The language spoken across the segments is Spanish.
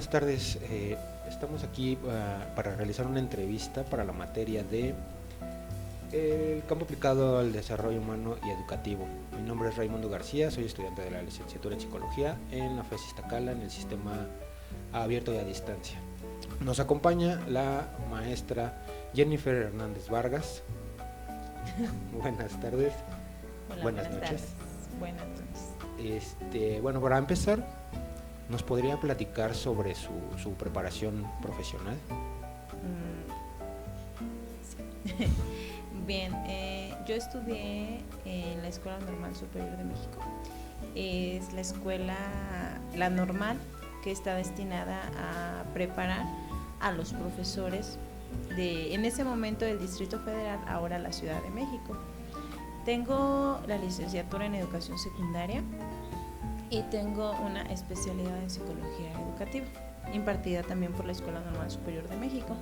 buenas tardes. Estamos aquí para realizar una entrevista para la materia de el campo aplicado al desarrollo humano y educativo. Mi nombre es Raimundo García, soy estudiante de la licenciatura en Psicología en la FES Iztacala, en el sistema abierto y a distancia. Nos acompaña la maestra Jennifer Hernández Vargas. Buenas tardes. Hola, buenas noches. Tardes. Buenas noches. Bueno, para empezar, ¿nos podría platicar sobre su preparación profesional? Sí. Bien, yo estudié en la Escuela Normal Superior de México. Es la escuela, la normal, que está destinada a preparar a los profesores en ese momento del Distrito Federal, ahora la Ciudad de México. Tengo la licenciatura en Educación Secundaria y tengo una especialidad en Psicología Educativa, impartida también por la Escuela Normal Superior de México.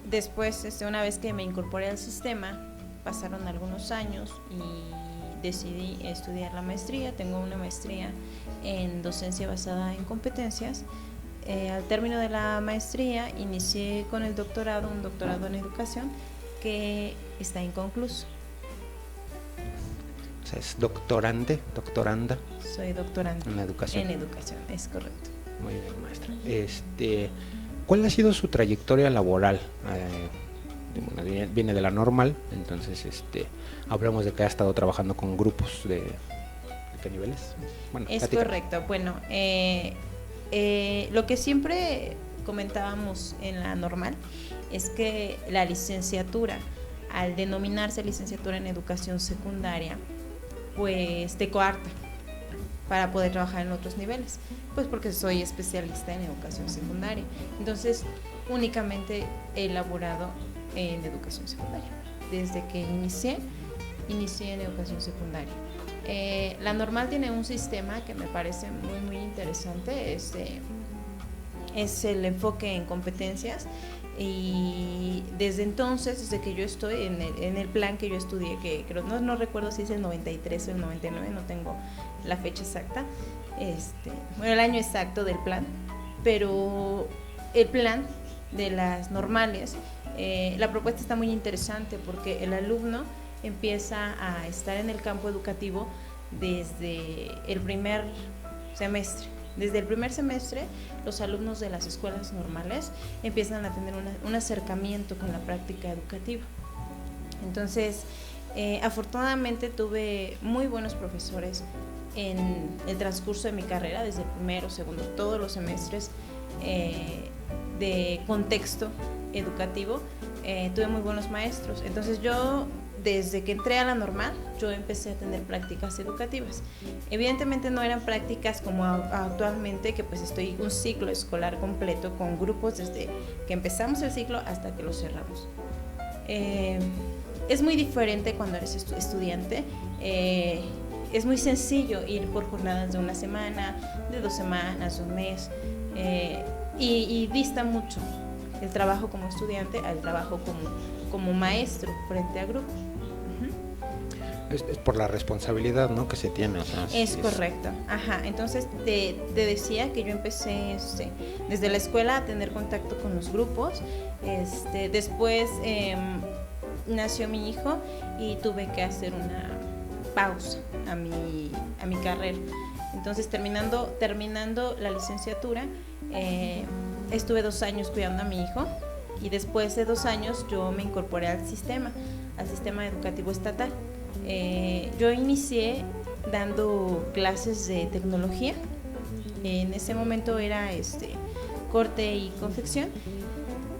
Después, una vez que me incorporé al sistema, pasaron algunos años y decidí estudiar la maestría. Tengo una maestría en docencia basada en competencias. Al término de la maestría, inicié con el doctorado, un doctorado en educación que está inconcluso. O sea, ¿es doctoranda? Soy doctoranda en educación. En educación, es correcto. Muy bien, maestra. ¿Cuál ha sido su trayectoria laboral? Viene de la normal, entonces hablamos de que ha estado trabajando con grupos de qué niveles. Bueno, es correcto. Bueno, lo que siempre comentábamos en la normal es que la licenciatura, al denominarse licenciatura en educación secundaria, pues te coarta para poder trabajar en otros niveles, pues porque soy especialista en educación secundaria. Entonces, únicamente he laborado en educación secundaria. Desde que inicié en educación secundaria. La normal tiene un sistema que me parece muy, muy interesante. Es el enfoque en competencias. Y desde entonces, desde que yo estoy en el plan que yo estudié, que creo, no recuerdo si es el 93 o el 99, no tengo la fecha exacta, el año exacto del plan, pero el plan de las normales, la propuesta está muy interesante porque el alumno empieza a estar en el campo educativo desde el primer semestre. Desde el primer semestre, los alumnos de las escuelas normales empiezan a tener un acercamiento con la práctica educativa. Entonces, afortunadamente tuve muy buenos profesores en el transcurso de mi carrera, desde el primero, segundo, todos los semestres de contexto educativo, tuve muy buenos maestros. Entonces yo, desde que entré a la normal, yo empecé a tener prácticas educativas. Evidentemente no eran prácticas como actualmente, que pues estoy un ciclo escolar completo con grupos desde que empezamos el ciclo hasta que lo cerramos. Es muy diferente cuando eres estudiante. Es muy sencillo ir por jornadas de una semana, de 2 semanas, un mes, y dista mucho el trabajo como estudiante al trabajo como maestro frente a grupo. Es por la responsabilidad, ¿no?, que se tiene. O sea, es correcto. Ajá. Entonces te decía que yo empecé desde la escuela a tener contacto con los grupos. Después nació mi hijo y tuve que hacer una pausa a mi carrera. Entonces terminando la licenciatura, estuve 2 años cuidando a mi hijo y después de 2 años yo me incorporé al sistema educativo estatal. Yo inicié dando clases de tecnología. En ese momento era corte y confección.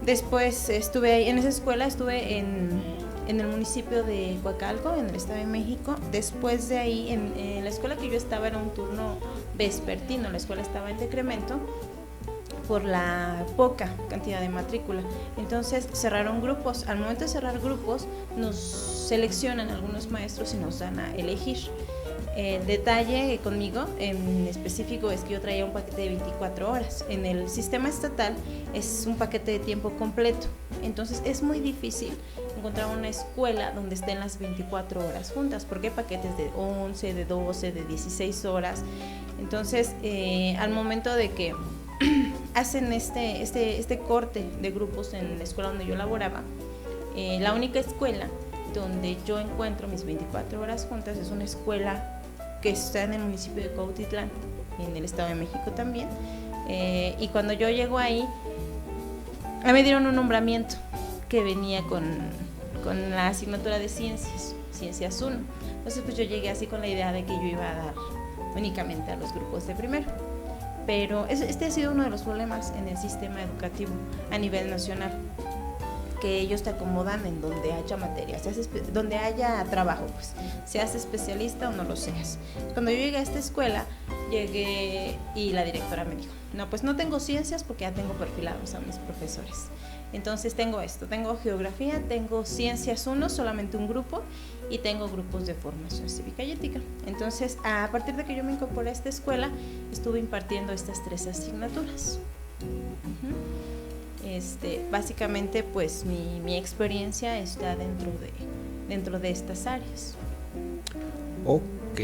Después estuve en esa escuela, estuve en el municipio de Coacalco, en el Estado de México. Después de ahí, en la escuela que yo estaba era un turno vespertino, la escuela estaba en decremento por la poca cantidad de matrícula. Entonces cerraron grupos. Al momento de cerrar grupos, nos seleccionan algunos maestros y nos dan a elegir. El detalle conmigo en específico es que yo traía un paquete de 24 horas. En el sistema estatal es un paquete de tiempo completo. Entonces es muy difícil encontrar una escuela donde estén las 24 horas juntas, porque hay paquetes de 11, de 12, de 16 horas. Entonces, al momento de que hacen este corte de grupos en la escuela donde yo laboraba, la única escuela donde yo encuentro mis 24 horas juntas es una escuela que está en el municipio de Cuautitlán, en el Estado de México también. Y cuando yo llego ahí, me dieron un nombramiento que venía con la asignatura de Ciencias 1. Entonces pues yo llegué así con la idea de que yo iba a dar únicamente a los grupos de primero. Pero este ha sido uno de los problemas en el sistema educativo a nivel nacional, que ellos te acomodan en donde haya materia, donde haya trabajo, pues, seas especialista o no lo seas. Cuando yo llegué a esta escuela, llegué y la directora me dijo, no, pues no tengo ciencias porque ya tengo perfilados a mis profesores. Entonces tengo geografía, tengo Ciencias 1, solamente un grupo, y tengo grupos de formación cívica y ética. Entonces, a partir de que yo me incorporé a esta escuela, estuve impartiendo estas 3 asignaturas. Básicamente, pues mi experiencia está dentro de estas áreas. Ok,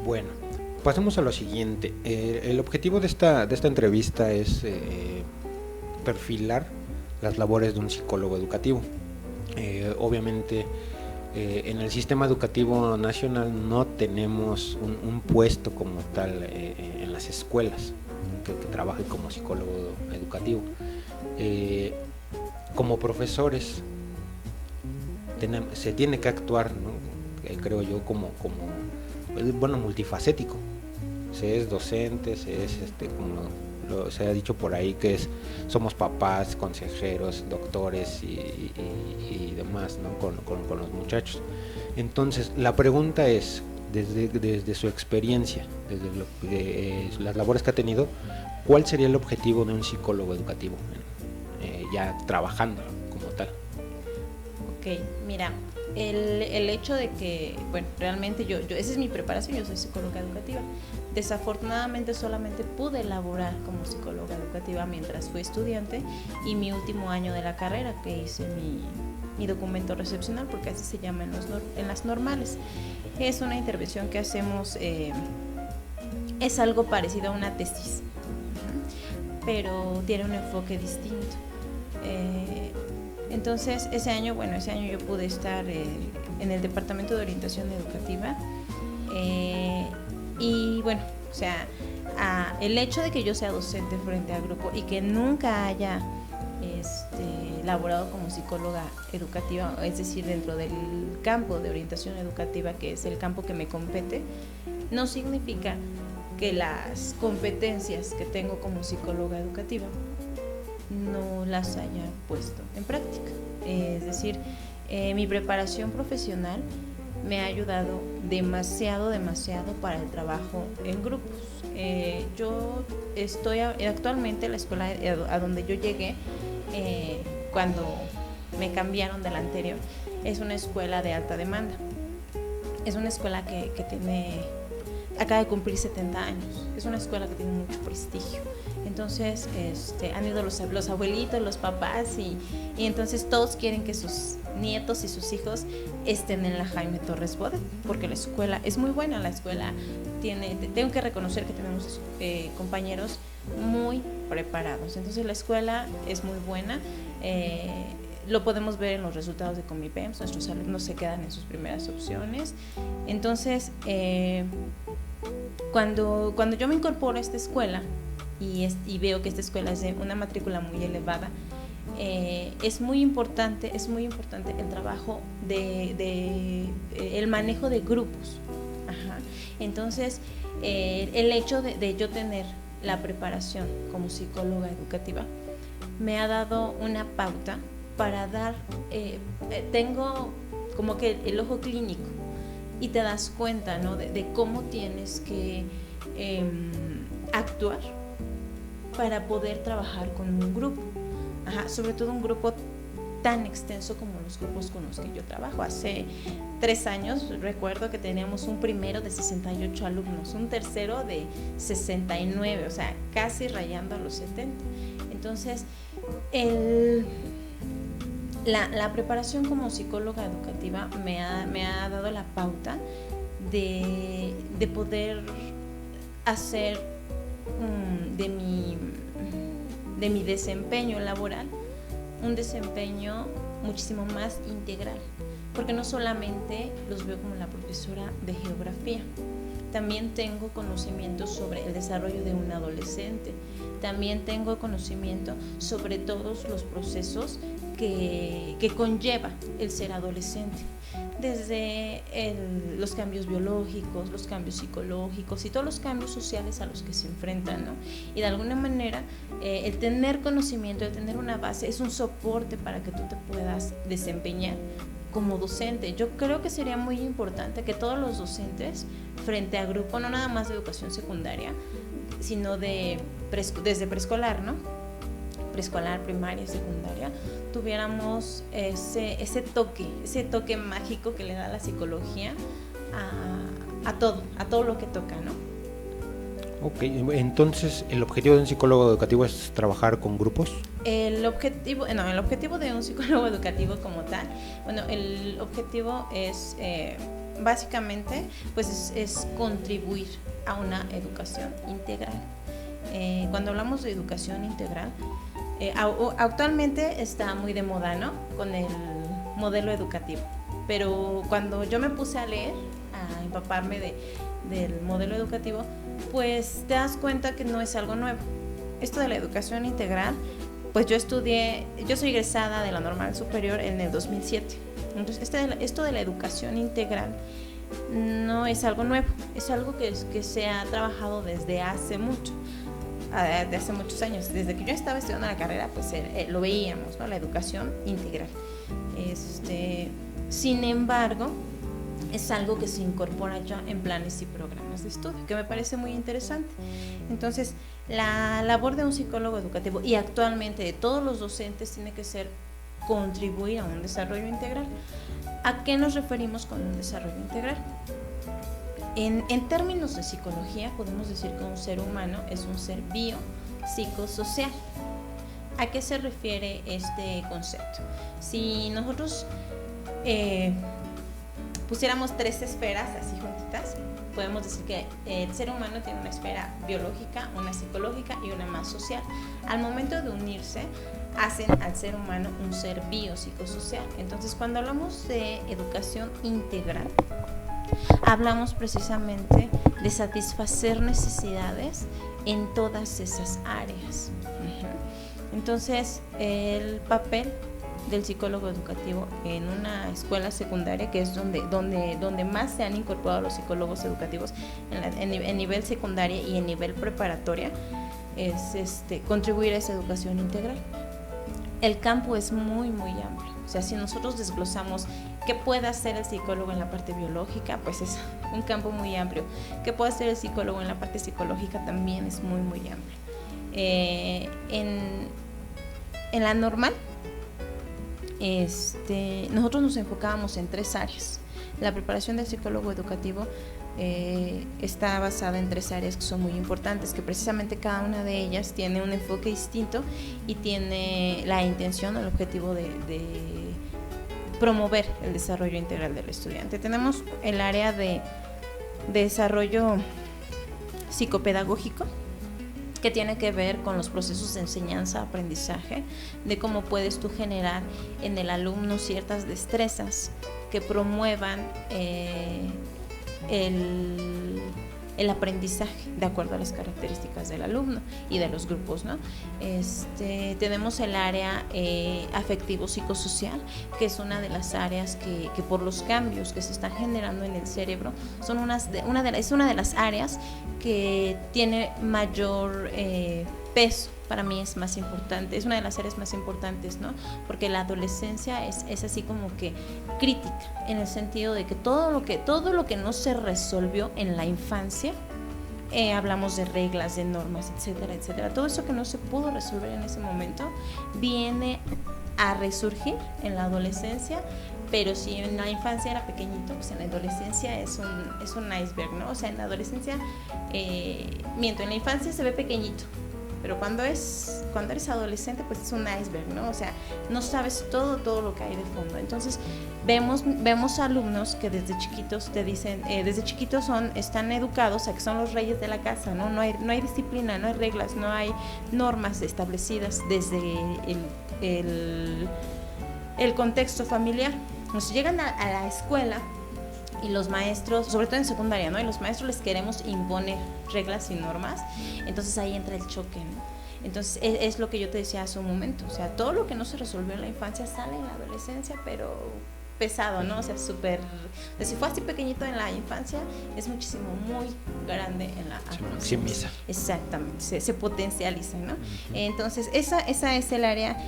bueno, pasemos a lo siguiente. El objetivo de esta entrevista es perfilar las labores de un psicólogo educativo. Obviamente, en el sistema educativo nacional no tenemos un puesto como tal en las escuelas que trabaje como psicólogo educativo. Como profesores se tiene que actuar, ¿no? Creo yo, como multifacético. Se es docente, se es como se ha dicho por ahí, que somos papás, consejeros, doctores y demás, ¿no? con los muchachos. Entonces la pregunta es, desde su experiencia, desde las labores que ha tenido, ¿cuál sería el objetivo de un psicólogo educativo ya trabajando como tal? Ok, mira, el hecho de que, bueno, realmente yo esa es mi preparación, yo soy psicóloga educativa. Desafortunadamente solamente pude laborar como psicóloga educativa mientras fui estudiante y mi último año de la carrera, que hice mi documento recepcional, porque así se llama en las normales. Es una intervención que hacemos, es algo parecido a una tesis, pero tiene un enfoque distinto. Entonces ese año yo pude estar en el departamento de orientación educativa, y bueno, o sea, el hecho de que yo sea docente frente al grupo y que nunca haya laborado como psicóloga educativa, es decir, dentro del campo de orientación educativa, que es el campo que me compete, no significa que las competencias que tengo como psicóloga educativa no las haya puesto en práctica. Es decir, mi preparación profesional me ha ayudado demasiado para el trabajo en grupos. Yo estoy actualmente en la escuela a donde yo llegué cuando me cambiaron de la anterior. Es una escuela de alta demanda. Es una escuela que acaba de cumplir 70 años. Es una escuela que tiene mucho prestigio. Entonces han ido los abuelitos, los papás, y entonces todos quieren que sus nietos y sus hijos estén en la Jaime Torres Bodet, porque la escuela es muy buena. La escuela tengo que reconocer que tenemos compañeros muy preparados. Entonces la escuela es muy buena. Lo podemos ver en los resultados de Comipems. Nuestros alumnos se quedan en sus primeras opciones. Entonces, cuando yo me incorporo a esta escuela y veo que esta escuela es de una matrícula muy elevada, es muy importante el trabajo el manejo de grupos. Ajá. Entonces, el hecho de yo tener la preparación como psicóloga educativa me ha dado una pauta para dar, tengo como que el ojo clínico, y te das cuenta, ¿no? de cómo tienes que actuar para poder trabajar con un grupo. Ajá, sobre todo un grupo tan extenso como los grupos con los que yo trabajo. Hace 3 años recuerdo que teníamos un primero de 68 alumnos, un tercero de 69, o sea, casi rayando a los 70. Entonces, la preparación como psicóloga educativa me ha dado la pauta de poder hacer de mi desempeño laboral un desempeño muchísimo más integral, porque no solamente los veo como la profesora de geografía, también tengo conocimiento sobre el desarrollo de un adolescente, también tengo conocimiento sobre todos los procesos que conlleva el ser adolescente, desde los cambios biológicos, los cambios psicológicos y todos los cambios sociales a los que se enfrentan, ¿no? Y de alguna manera el tener conocimiento, el tener una base es un soporte para que tú te puedas desempeñar como docente. Yo creo que sería muy importante que todos los docentes frente a grupo, no nada más de educación secundaria, sino desde preescolar, ¿no? Preescolar, primaria, secundaria, tuviéramos ese toque mágico que le da la psicología a todo lo que toca, ¿no? Ok, entonces el objetivo de un psicólogo educativo es trabajar con grupos. El objetivo de un psicólogo educativo como tal, el objetivo es básicamente pues es contribuir a una educación integral. Cuando hablamos de educación integral, actualmente está muy de moda, ¿no? Con el modelo educativo, pero cuando yo me puse a leer, a empaparme del modelo educativo, pues te das cuenta que no es algo nuevo. Esto de la educación integral, pues yo soy egresada de la Normal Superior en el 2007. Entonces, esto de la educación integral no es algo nuevo, es algo que se ha trabajado desde hace muchos años. Desde que yo estaba estudiando la carrera, pues lo veíamos, ¿no? La educación integral. Sin embargo, es algo que se incorpora ya en planes y programas de estudio, que me parece muy interesante. Entonces, la labor de un psicólogo educativo y actualmente de todos los docentes tiene que ser contribuir a un desarrollo integral. ¿A qué nos referimos con un desarrollo integral? En términos de psicología, podemos decir que un ser humano es un ser biopsicosocial. ¿A qué se refiere este concepto? Si nosotros pusiéramos 3 esferas así juntitas, podemos decir que el ser humano tiene una esfera biológica, una psicológica y una más social. Al momento de unirse, hacen al ser humano un ser biopsicosocial. Entonces, cuando hablamos de educación integral, hablamos precisamente de satisfacer necesidades en todas esas áreas. Entonces, el papel del psicólogo educativo en una escuela secundaria, que es donde más se han incorporado los psicólogos educativos en nivel secundaria y en nivel preparatoria, es contribuir a esa educación integral. El campo es muy, muy amplio. O sea, si nosotros desglosamos qué puede hacer el psicólogo en la parte biológica, pues es un campo muy amplio. ¿Qué puede hacer el psicólogo en la parte psicológica? También es muy, muy amplio. En la normal, nosotros nos enfocábamos en 3 áreas. La preparación del psicólogo educativo está basada en 3 áreas que son muy importantes, que precisamente cada una de ellas tiene un enfoque distinto y tiene la intención, el objetivo de promover el desarrollo integral del estudiante. Tenemos el área de desarrollo psicopedagógico, que tiene que ver con los procesos de enseñanza-aprendizaje, de cómo puedes tú generar en el alumno ciertas destrezas que promuevan el aprendizaje de acuerdo a las características del alumno y de los grupos, ¿no? Tenemos el área afectivo-psicosocial, que es una de las áreas que por los cambios que se están generando en el cerebro, es una de las áreas que tiene mayor peso. Para mí es más importante, es una de las áreas más importantes, ¿no? Porque la adolescencia es así como que crítica, en el sentido de que todo lo que no se resolvió en la infancia, hablamos de reglas, de normas, etcétera, etcétera, todo eso que no se pudo resolver en ese momento viene a resurgir en la adolescencia, pero si en la infancia era pequeñito, pues en la adolescencia es un iceberg, ¿no? O sea, en la adolescencia, en la infancia se ve pequeñito, pero cuando eres adolescente, pues es un iceberg, ¿no? O sea, no sabes todo lo que hay de fondo. Entonces, vemos alumnos que desde chiquitos te dicen, desde chiquitos están educados a que son los reyes de la casa, ¿no? No hay disciplina, no hay reglas, no hay normas establecidas desde el contexto familiar. Nos llegan a la escuela y los maestros, sobre todo en secundaria, ¿no? Y los maestros les queremos imponer reglas y normas, entonces ahí entra el choque, ¿no? Entonces es lo que yo te decía hace un momento, o sea, todo lo que no se resolvió en la infancia sale en la adolescencia, pero pesado, ¿no? O sea, si fue así pequeñito en la infancia, es muchísimo, muy grande en la adolescencia. Se maximiza. Exactamente, se potencializa, ¿no? Entonces, esa es el área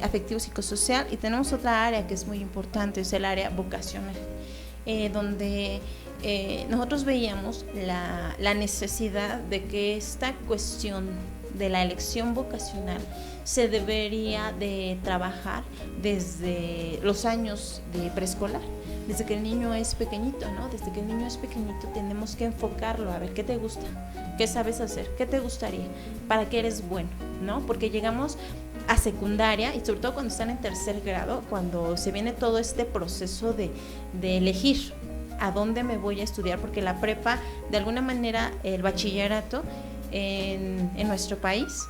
afectivo-psicosocial, y tenemos otra área que es muy importante, es el área vocacional, donde nosotros veíamos la necesidad de que esta cuestión de la elección vocacional se debería de trabajar desde los años de preescolar, desde que el niño es pequeñito, ¿no? Desde que el niño es pequeñito tenemos que enfocarlo a ver qué te gusta, qué sabes hacer, qué te gustaría, para qué eres bueno, ¿no? Porque llegamos a secundaria, y sobre todo cuando están en tercer grado, cuando se viene todo este proceso de elegir a dónde me voy a estudiar, porque la prepa, de alguna manera, el bachillerato en nuestro país,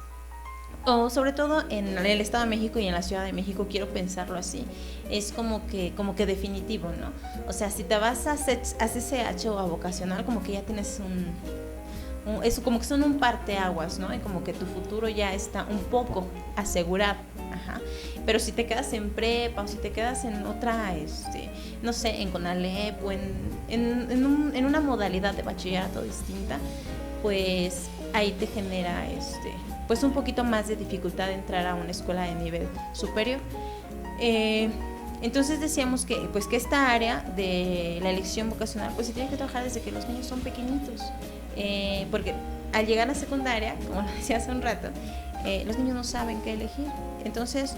o sobre todo en el Estado de México y en la Ciudad de México, quiero pensarlo así, es como que definitivo, ¿no? O sea, si te vas a CCH o a vocacional, como que ya tienes es como que son un parteaguas, ¿no? Y como que tu futuro ya está un poco asegurado. Ajá. Pero si te quedas en prepa, o si te quedas en otra, no sé, en CONALEP, o en una modalidad de bachillerato distinta, pues ahí te genera pues un poquito más de dificultad de entrar a una escuela de nivel superior. Entonces decíamos que esta área de la elección vocacional pues se tiene que trabajar desde que los niños son pequeñitos, porque al llegar a la secundaria, como lo decía hace un rato, los niños no saben qué elegir. Entonces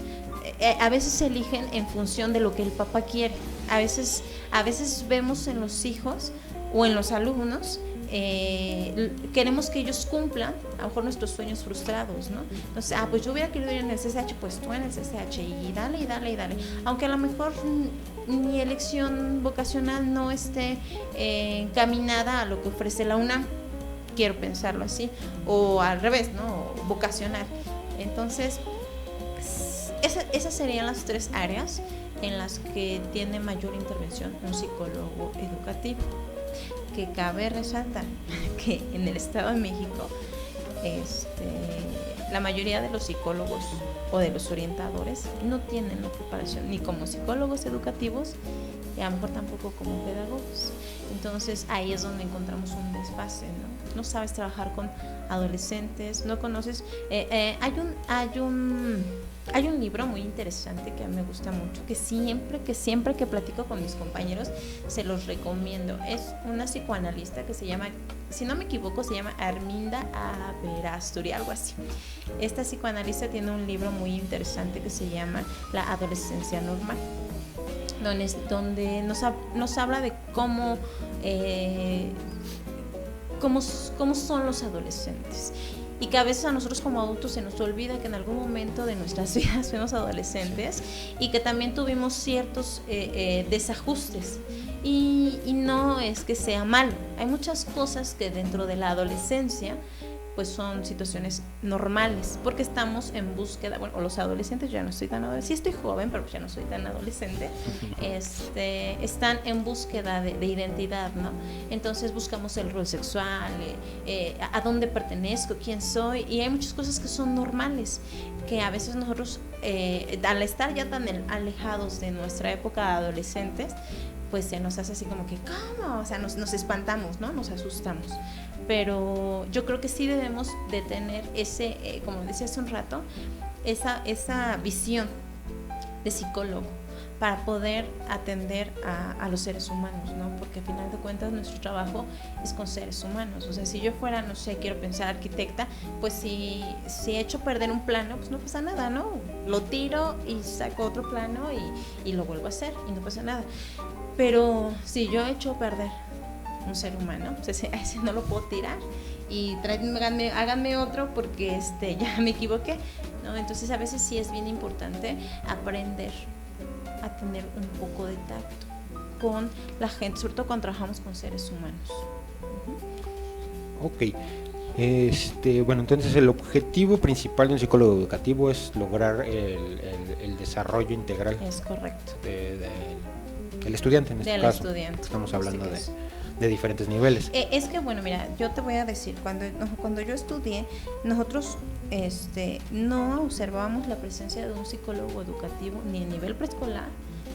a veces se eligen en función de lo que el papá quiere. A veces vemos en los hijos o en los alumnos, queremos que ellos cumplan a lo mejor nuestros sueños frustrados, ¿no? Entonces, pues yo hubiera querido ir en el CCH, pues tú en el CCH, y dale, aunque a lo mejor mi elección vocacional no esté encaminada a lo que ofrece la UNAM, quiero pensarlo así, o al revés, ¿no? Vocacional. Entonces, esas serían las tres áreas en las que tiene mayor intervención un psicólogo educativo. Que cabe resaltar que en el Estado de México la mayoría de los psicólogos o de los orientadores no tienen la preparación ni como psicólogos educativos, y a lo mejor tampoco como pedagogos. Entonces ahí es donde encontramos un desfase, ¿no? No sabes trabajar con adolescentes, no conoces. Hay un libro muy interesante que a mí me gusta mucho, que siempre que platico con mis compañeros se los recomiendo. Es una psicoanalista que se llama, si no me equivoco, se llama Arminda Averasturi, algo así. Esta psicoanalista tiene un libro muy interesante que se llama La adolescencia normal, donde nos habla de cómo son los adolescentes, y que a veces a nosotros como adultos se nos olvida que en algún momento de nuestras vidas fuimos adolescentes y que también tuvimos ciertos desajustes, y no es que sea malo. Hay muchas cosas que dentro de la adolescencia pues son situaciones normales, porque estamos en búsqueda, bueno, los adolescentes, ya no estoy tan adolescente, sí estoy joven, pero ya no soy tan adolescente, están en búsqueda de identidad, ¿no? Entonces buscamos el rol sexual, a dónde pertenezco, quién soy, y hay muchas cosas que son normales, que a veces nosotros, al estar ya tan alejados de nuestra época de adolescentes, pues se nos hace así como que, ¿cómo? O sea, nos espantamos, ¿no? Nos asustamos. Pero yo creo que sí debemos de tener como decía hace un rato, esa visión de psicólogo para poder atender a los seres humanos, ¿no? Porque al final de cuentas nuestro trabajo es con seres humanos. O sea, si yo fuera, no sé, quiero pensar arquitecta, pues si he hecho perder un plano, pues no pasa nada, ¿no? Lo tiro y saco otro plano y lo vuelvo a hacer y no pasa nada. Pero si yo he hecho perder un ser humano, pues ese no lo puedo tirar y háganme otro porque ya me equivoqué, ¿no? Entonces a veces sí es bien importante aprender a tener un poco de tacto con la gente, sobre todo cuando trabajamos con seres humanos. Ok. Bueno, entonces el objetivo principal de un psicólogo educativo es lograr el desarrollo integral. Es correcto. El estudiante en este caso. Estudiante. Estamos hablando de diferentes niveles. Es que bueno, mira, yo te voy a decir, cuando yo estudié, nosotros no observábamos la presencia de un psicólogo educativo ni en nivel preescolar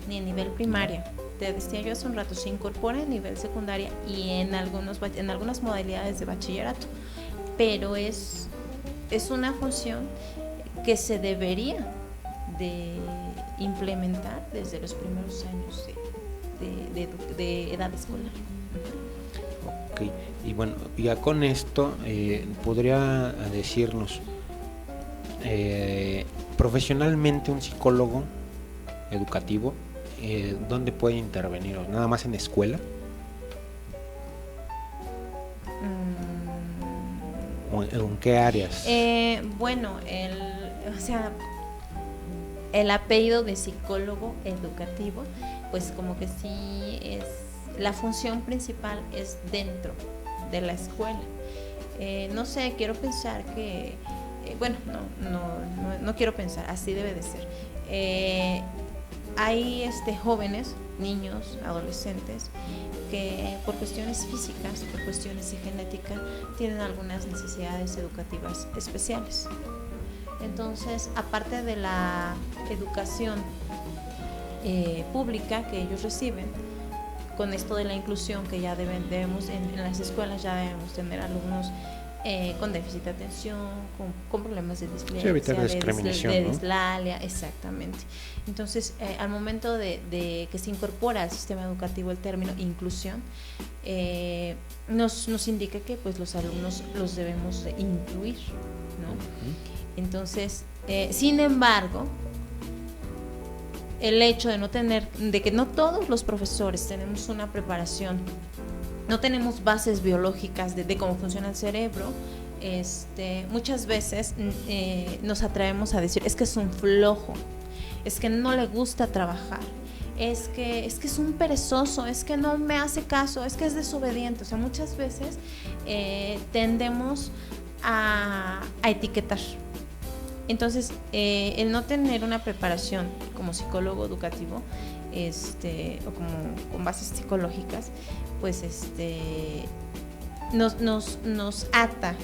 ni en nivel primaria. Te decía yo hace un rato, se incorpora en nivel secundaria y en algunas modalidades de bachillerato, pero es una función que se debería de implementar desde los primeros años de edad escolar. Ok, y bueno, ya con esto podría decirnos profesionalmente un psicólogo educativo, ¿dónde puede intervenir? ¿Nada más en escuela? ¿O en qué áreas? Bueno, el apellido de psicólogo educativo, pues como que sí es, la función principal es dentro de la escuela. No sé, quiero pensar que, no quiero pensar, así debe de ser. Hay jóvenes, niños, adolescentes, que por cuestiones físicas, por cuestiones de genética, tienen algunas necesidades educativas especiales. Entonces, aparte de la educación pública que ellos reciben, con esto de la inclusión que ya debemos en las escuelas, ya debemos tener alumnos con déficit de atención, con problemas de dislexia, sí, evitar discriminación, de dislalia, exactamente. Entonces, al momento de que se incorpora al sistema educativo el término inclusión, nos indica que pues los alumnos los debemos de incluir, ¿no? Entonces, sin embargo, el hecho de que no todos los profesores tenemos una preparación, no tenemos bases biológicas de cómo funciona el cerebro, muchas veces nos atrevemos a decir, es que es un flojo, es que no le gusta trabajar, es que es un perezoso, es que no me hace caso, es que es desobediente. O sea, muchas veces tendemos a etiquetar. Entonces, el no tener una preparación como psicólogo educativo, o como con bases psicológicas, pues nos ata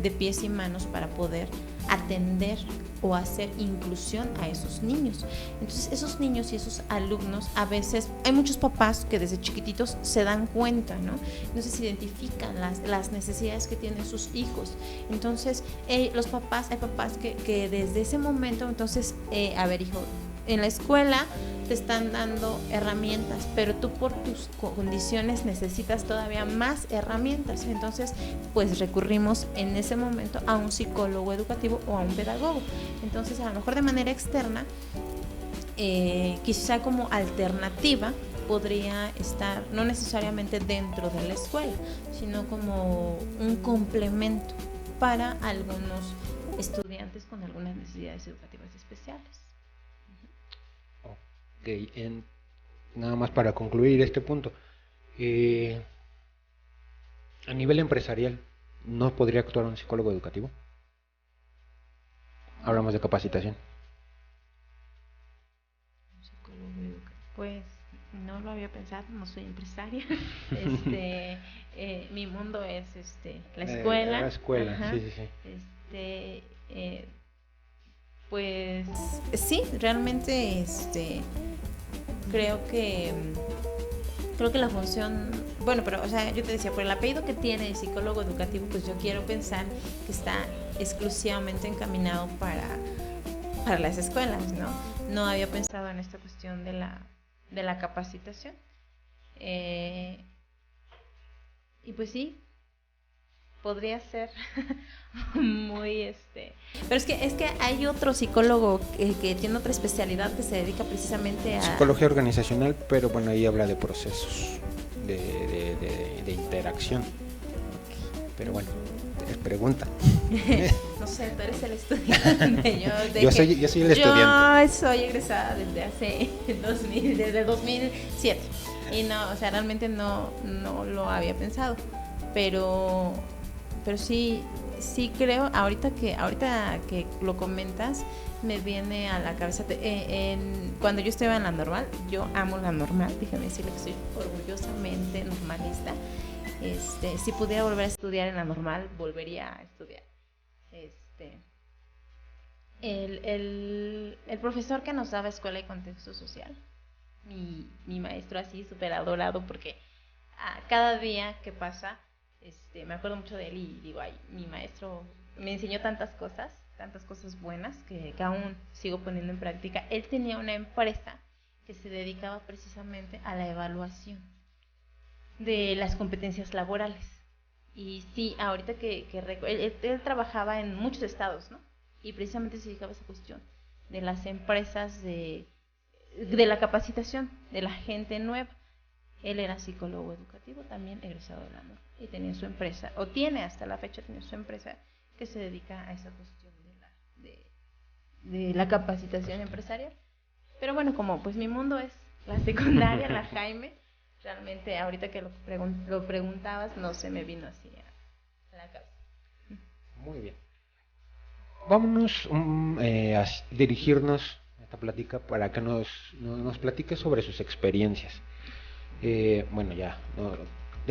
de pies y manos para poder atender o hacer inclusión a esos niños. Entonces, esos niños y esos alumnos, a veces hay muchos papás que desde chiquititos se dan cuenta, ¿no? Entonces identifican las necesidades que tienen sus hijos. Entonces, hay papás que desde ese momento, entonces, a ver, hijo, en la escuela te están dando herramientas, pero tú por tus condiciones necesitas todavía más herramientas. Entonces, pues recurrimos en ese momento a un psicólogo educativo o a un pedagogo. Entonces, a lo mejor de manera externa, quizá como alternativa, podría estar no necesariamente dentro de la escuela, sino como un complemento para algunos estudiantes con algunas necesidades educativas especiales. Ok, nada más para concluir este punto, a nivel empresarial, ¿no podría actuar un psicólogo educativo? Hablamos de capacitación. Pues no lo había pensado, no soy empresaria. Mi mundo es la escuela. La escuela, ajá. Sí. Pues sí, realmente creo que la función, bueno, pero o sea, yo te decía, por el apellido que tiene el psicólogo educativo, pues yo quiero pensar que está exclusivamente encaminado para las escuelas, ¿no? No había pensado en esta cuestión de la capacitación. Y pues sí, podría ser muy pero es que hay otro psicólogo que tiene otra especialidad que se dedica precisamente a psicología organizacional, pero bueno, ahí habla de procesos de interacción. Pero bueno, es pregunta. No sé, tú eres el estudiante. Yo soy el estudiante. Yo soy egresada desde hace 2007 y no, o sea, realmente no lo había pensado, pero sí creo, ahorita que lo comentas, me viene a la cabeza, cuando yo estaba en la normal, yo amo la normal, déjame decirle que soy orgullosamente normalista. Si pudiera volver a estudiar en la normal, volvería a estudiar. El profesor que nos daba escuela y contexto social, mi maestro así súper adorado, porque cada día que pasa, me acuerdo mucho de él y digo, ay, mi maestro me enseñó tantas cosas buenas que aún sigo poniendo en práctica. Él tenía una empresa que se dedicaba precisamente a la evaluación de las competencias laborales. Y sí, ahorita él trabajaba en muchos estados, ¿no? Y precisamente se dedicaba a esa cuestión de las empresas, de la capacitación de la gente nueva. Él era psicólogo educativo, también egresado de la norma, y tenía su empresa, o tiene hasta la fecha, tiene su empresa que se dedica a esa cuestión de la capacitación empresarial. Pero bueno, como pues mi mundo es la secundaria, la Jaime, realmente ahorita que lo preguntabas, no se me vino así a la cabeza. Muy bien. Vámonos a dirigirnos a esta plática para que nos platique sobre sus experiencias. Bueno, ya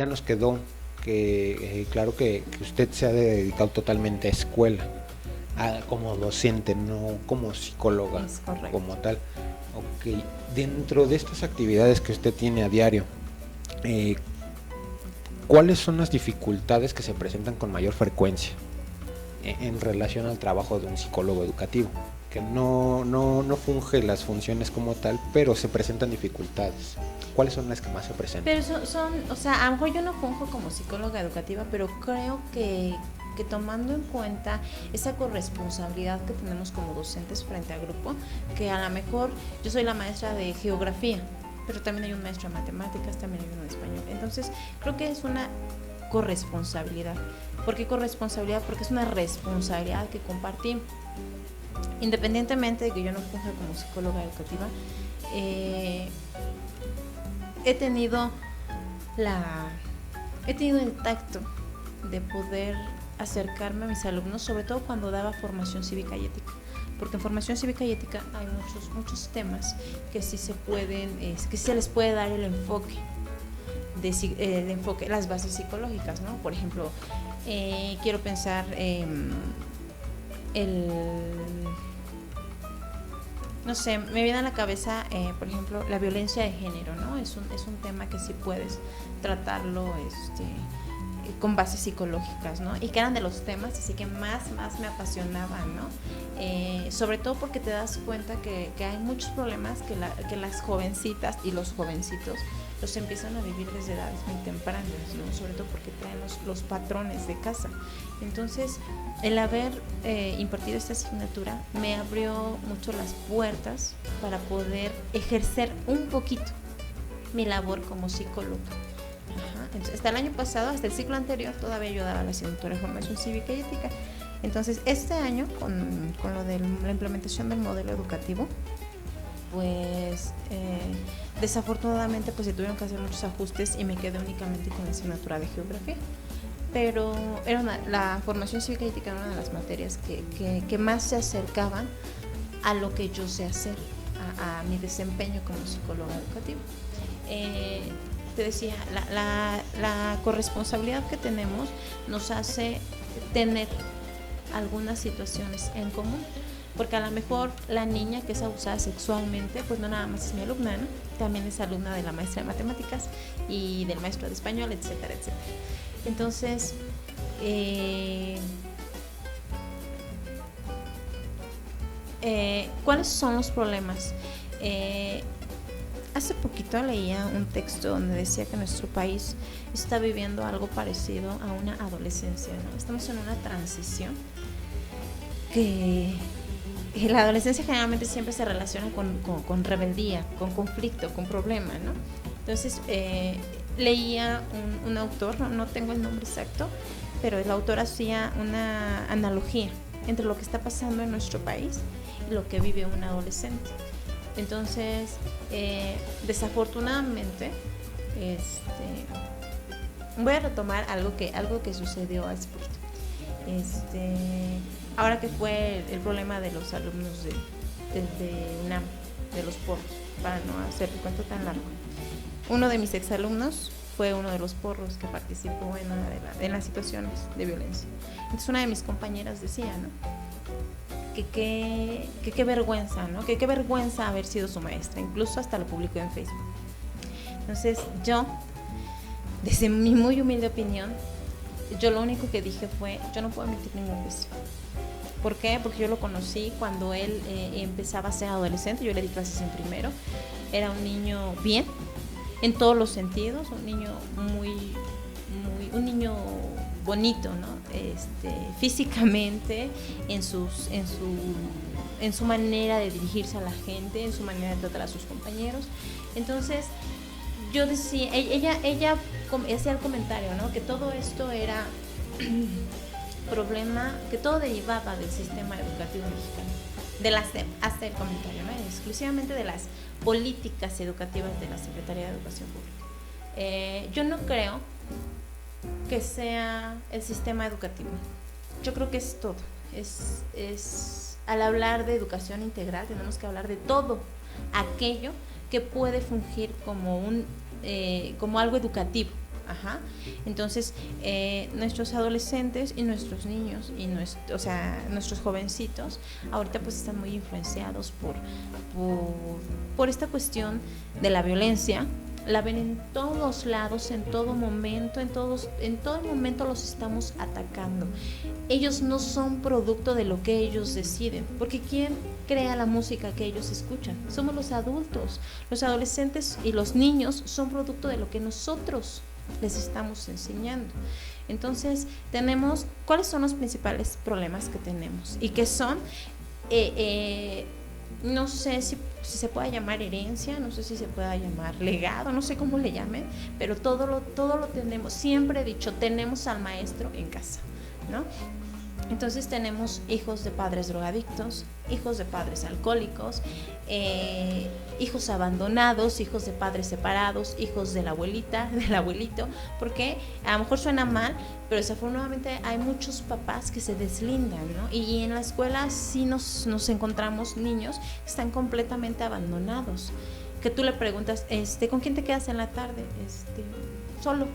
nos quedó que claro que usted se ha dedicado totalmente a escuela, como docente, no como psicóloga como tal. Ok, dentro de estas actividades que usted tiene a diario, ¿cuáles son las dificultades que se presentan con mayor frecuencia en relación al trabajo de un psicólogo educativo? Que no funge las funciones como tal, pero se presentan dificultades. ¿Cuáles son las que más se presentan? Pero o sea, a lo mejor yo no funjo como psicóloga educativa, pero creo que tomando en cuenta esa corresponsabilidad que tenemos como docentes frente al grupo, que a lo mejor yo soy la maestra de geografía, pero también hay un maestro de matemáticas, también hay uno de español. Entonces, creo que es una corresponsabilidad. ¿Por qué corresponsabilidad? Porque es una responsabilidad que compartimos. Independientemente de que yo no funja como psicóloga educativa, he tenido el tacto de poder acercarme a mis alumnos, sobre todo cuando daba formación cívica y ética, porque en formación cívica y ética hay muchos temas que sí se pueden, que sí se les puede dar el enfoque, las bases psicológicas, ¿no? Por ejemplo, quiero pensar no sé, me viene a la cabeza, por ejemplo, la violencia de género, ¿no? Es un tema que sí puedes tratarlo con bases psicológicas, ¿no? Y que eran de los temas así que más me apasionaban, ¿no? Sobre todo porque te das cuenta que hay muchos problemas que las jovencitas y los jovencitos los empiezan a vivir desde edades muy tempranas, ¿no? Sobre todo porque traen los patrones de casa. Entonces, el haber impartido esta asignatura me abrió mucho las puertas para poder ejercer un poquito mi labor como psicóloga. Entonces, hasta el año pasado, hasta el ciclo anterior, todavía yo daba la asignatura de formación cívica y ética. Entonces, este año, con lo de la implementación del modelo educativo, pues desafortunadamente pues se tuvieron que hacer muchos ajustes y me quedé únicamente con la asignatura de geografía. Pero la formación cívica y ética era una de las materias que más se acercaban a lo que yo sé hacer, a mi desempeño como psicóloga educativa. Te decía, la corresponsabilidad que tenemos nos hace tener algunas situaciones en común, porque a lo mejor la niña que es abusada sexualmente, pues no nada más es mi alumna, ¿no? También es alumna de la maestra de matemáticas y del maestro de español, etcétera, etcétera. Entonces, ¿cuáles son los problemas? Hace poquito leía un texto donde decía que nuestro país está viviendo algo parecido a una adolescencia, ¿no? Estamos en una transición que la adolescencia generalmente siempre se relaciona con rebeldía, con conflicto, con problema, ¿no? Entonces, leía un autor, no tengo el nombre exacto, pero el autor hacía una analogía entre lo que está pasando en nuestro país y lo que vive un adolescente. Entonces, desafortunadamente, voy a retomar algo que sucedió hace poquito. Ahora que fue el problema de los alumnos de UNAM, de los porros, para no hacer el cuento tan largo. Uno de mis exalumnos fue uno de los porros que participó en las situaciones de violencia. Entonces una de mis compañeras decía, ¿no? que qué vergüenza, ¿no? Que qué vergüenza haber sido su maestra, incluso hasta lo publicó en Facebook. Entonces yo, desde mi muy humilde opinión, yo lo único que dije fue, yo no puedo emitir ningún juicio. ¿Por qué? Porque yo lo conocí cuando él empezaba a ser adolescente, yo le di clases en primero, era un niño bien, en todos los sentidos, un niño un niño bonito, ¿no? Físicamente, en su manera de dirigirse a la gente, en su manera de tratar a sus compañeros. Entonces, yo decía, ella hacía el comentario, ¿no? Que todo esto era problema, que todo derivaba del sistema educativo mexicano, hasta el comentario, ¿no? Exclusivamente de las políticas educativas de la Secretaría de Educación Pública. Yo no creo que sea el sistema educativo. Yo creo que es todo. Al hablar de educación integral tenemos que hablar de todo aquello que puede fungir como algo educativo. Ajá. Entonces, nuestros adolescentes y nuestros niños y nuestros jovencitos ahorita pues están muy influenciados por esta cuestión de la violencia. La ven en todos lados, en todo momento, en todo momento los estamos atacando. Ellos no son producto de lo que ellos deciden, porque ¿quién crea la música que ellos escuchan? Somos los adultos. Los adolescentes y los niños son producto de lo que nosotros les estamos enseñando. Entonces, ¿cuáles son los principales problemas que tenemos? Y que son, no sé si se pueda llamar herencia, no sé si se pueda llamar legado, no sé cómo le llamen, pero todo lo tenemos. Siempre he dicho, tenemos al maestro en casa, ¿no? Entonces tenemos hijos de padres drogadictos, hijos de padres alcohólicos, hijos abandonados, hijos de padres separados, hijos de la abuelita, del abuelito, porque a lo mejor suena mal, pero desafortunadamente hay muchos papás que se deslindan, ¿no? Y en la escuela sí nos encontramos niños que están completamente abandonados, que tú le preguntas, ¿con quién te quedas en la tarde? Solo,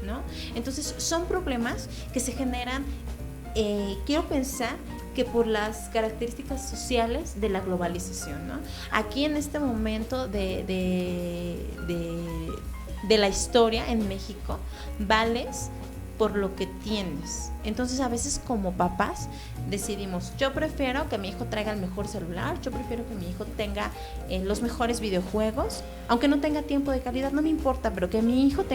¿no? Entonces son problemas que se generan, quiero pensar que por las características sociales de la globalización, ¿no? Aquí en este momento de la historia en México, vales por lo que tienes. Entonces a veces como papás decidimos, yo prefiero que mi hijo traiga el mejor celular, yo prefiero que mi hijo tenga los mejores videojuegos, aunque no tenga tiempo de calidad, no me importa, pero que mi hijo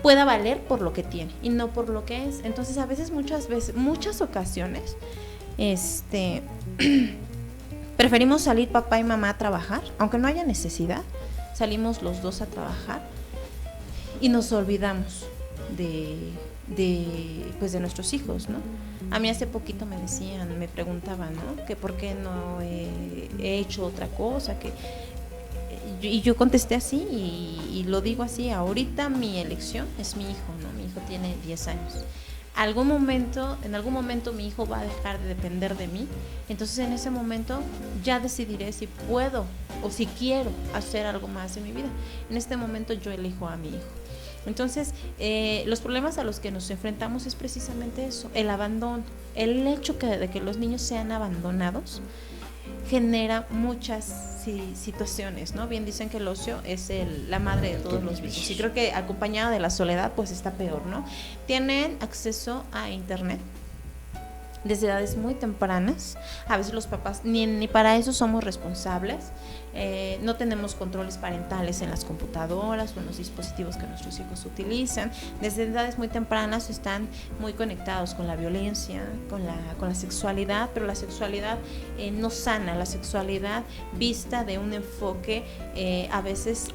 pueda valer por lo que tiene y no por lo que es. Entonces a veces, muchas ocasiones preferimos salir papá y mamá a trabajar, aunque no haya necesidad, salimos los dos a trabajar y nos olvidamos de nuestros hijos, ¿no? A mí hace poquito me preguntaban, ¿no? Que por qué no he hecho otra cosa, y yo contesté así y lo digo así, ahorita mi elección es mi hijo, ¿no? Mi hijo tiene 10 años. En algún momento mi hijo va a dejar de depender de mí, entonces en ese momento ya decidiré si puedo o si quiero hacer algo más en mi vida. En este momento yo elijo a mi hijo. Entonces, los problemas a los que nos enfrentamos es precisamente eso, el abandono, el hecho de que los niños sean abandonados genera muchas situaciones, ¿no? Bien dicen que el ocio es la madre de todos los vicios, y creo que acompañada de la soledad pues está peor, ¿no? Tienen acceso a internet, desde edades muy tempranas. A veces los papás ni para eso somos responsables. No tenemos controles parentales en las computadoras o en los dispositivos que nuestros hijos utilizan. Desde edades muy tempranas están muy conectados con la violencia, con la sexualidad, pero la sexualidad no sana, la sexualidad vista de un enfoque a veces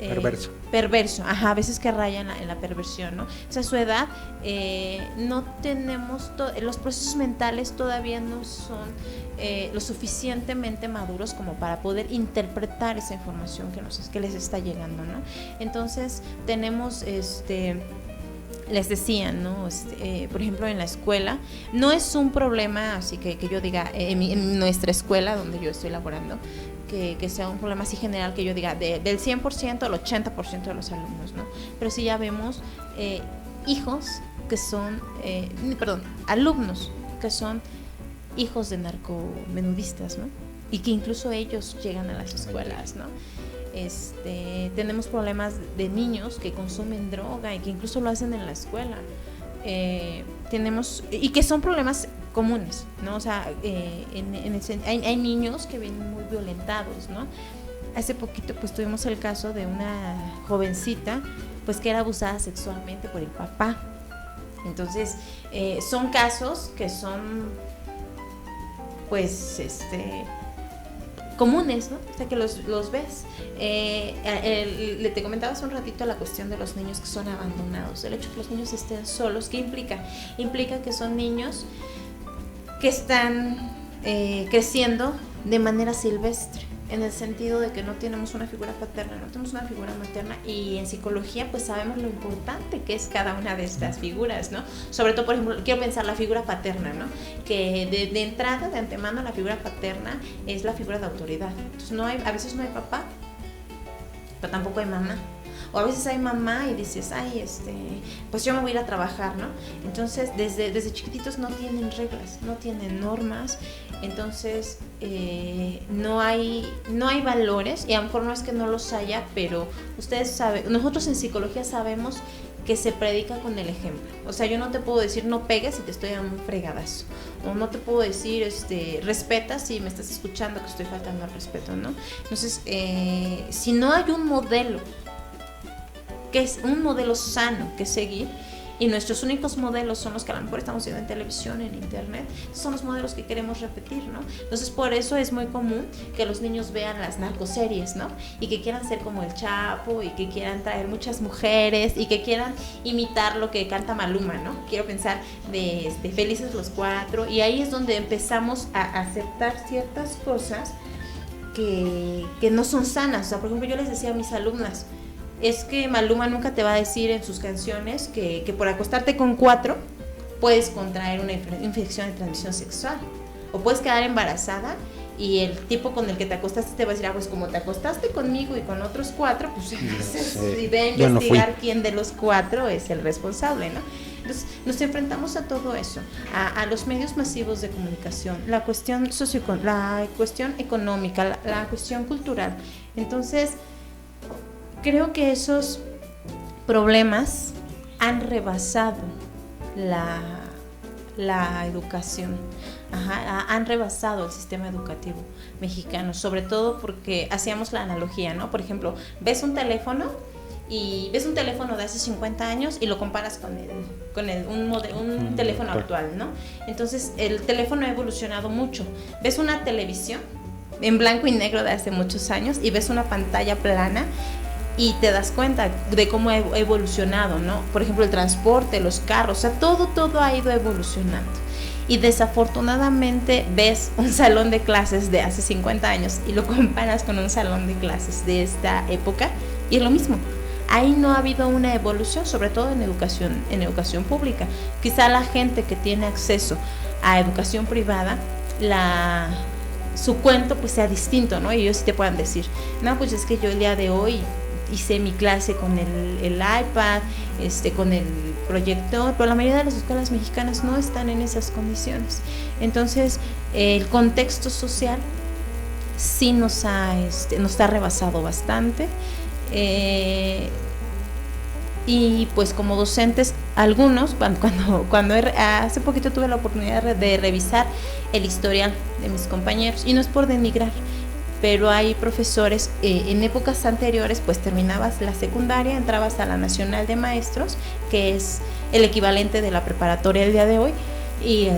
perverso, a veces que raya en la perversión, ¿no? O sea, a su edad no tenemos, los procesos mentales todavía no son lo suficientemente maduros como para poder interpretar esa información que les está llegando, ¿no? Entonces tenemos les decía, ¿no? Por ejemplo, en la escuela no es un problema así que yo diga en nuestra escuela donde yo estoy laborando que sea un problema así general que yo diga del 100% al 80% de los alumnos, ¿no? Pero sí ya vemos hijos que son alumnos que son hijos de narcomenudistas, ¿no? Y que incluso ellos llegan a las escuelas, ¿no? Tenemos problemas de niños que consumen droga y que incluso lo hacen en la escuela. Y que son problemas comunes, ¿no? O sea, hay niños que vienen muy violentados, ¿no? Hace poquito pues tuvimos el caso de una jovencita pues que era abusada sexualmente por el papá. Entonces son casos que son pues comunes, ¿no? O sea, que los ves. Te comentaba hace un ratito la cuestión de los niños que son abandonados. El hecho de que los niños estén solos, ¿qué implica? Implica que son niños que están creciendo de manera silvestre, en el sentido de que no tenemos una figura paterna, no tenemos una figura materna, y en psicología pues sabemos lo importante que es cada una de estas figuras, ¿no? Sobre todo, por ejemplo, quiero pensar la figura paterna, ¿no? Que de entrada, de antemano, la figura paterna es la figura de autoridad. Entonces a veces no hay papá, pero tampoco hay mamá. O a veces hay mamá y dices, pues yo me voy a ir a trabajar, ¿no? Entonces, desde chiquititos no tienen reglas, no tienen normas. Entonces, no hay valores, y a lo mejor no es que no los haya, pero ustedes saben, nosotros en psicología sabemos que se predica con el ejemplo. O sea, yo no te puedo decir no pegues si te estoy dando un fregadazo, o no te puedo decir respeta si me estás escuchando que estoy faltando al respeto, ¿no? Entonces, si no hay un modelo que es un modelo sano que seguir, y nuestros únicos modelos son los que a lo mejor estamos viendo en televisión, en internet, son los modelos que queremos repetir, ¿no? Entonces, por eso es muy común que los niños vean las narcoseries, ¿no? Y que quieran ser como el Chapo, y que quieran traer muchas mujeres, y que quieran imitar lo que canta Maluma, ¿no? Quiero pensar de Felices los Cuatro, y ahí es donde empezamos a aceptar ciertas cosas que no son sanas. O sea, por ejemplo, yo les decía a mis alumnas, es que Maluma nunca te va a decir en sus canciones que por acostarte con 4 puedes contraer una infección de transmisión sexual, o puedes quedar embarazada y el tipo con el que te acostaste te va a decir, pues como te acostaste conmigo y con otros 4, pues entonces y ve a investigar quién de los 4 es el responsable, ¿no? Entonces nos enfrentamos a todo eso, a los medios masivos de comunicación, la cuestión la cuestión económica, la cuestión cultural. Entonces creo que esos problemas han rebasado la educación, han rebasado el sistema educativo mexicano, sobre todo porque hacíamos la analogía, ¿no? Por ejemplo, ves un teléfono de hace 50 años y lo comparas con un teléfono actual, ¿no? Entonces el teléfono ha evolucionado mucho. Ves una televisión en blanco y negro de hace muchos años y ves una pantalla plana y te das cuenta de cómo ha evolucionado, ¿no? Por ejemplo, el transporte, los carros, o sea, todo ha ido evolucionando. Y desafortunadamente ves un salón de clases de hace 50 años y lo comparas con un salón de clases de esta época y es lo mismo. Ahí no ha habido una evolución, sobre todo en educación pública. Quizá la gente que tiene acceso a educación privada, su cuento pues sea distinto, ¿no? Y ellos sí te puedan decir, no, pues es que yo el día de hoy hice mi clase con el iPad, con el proyector, pero la mayoría de las escuelas mexicanas no están en esas condiciones. Entonces, el contexto social sí nos ha rebasado bastante. Y pues como docentes algunos, hace poquito tuve la oportunidad de revisar el historial de mis compañeros, y no es por denigrar, pero hay profesores, en épocas anteriores, pues terminabas la secundaria, entrabas a la Nacional de Maestros, que es el equivalente de la preparatoria del día de hoy, y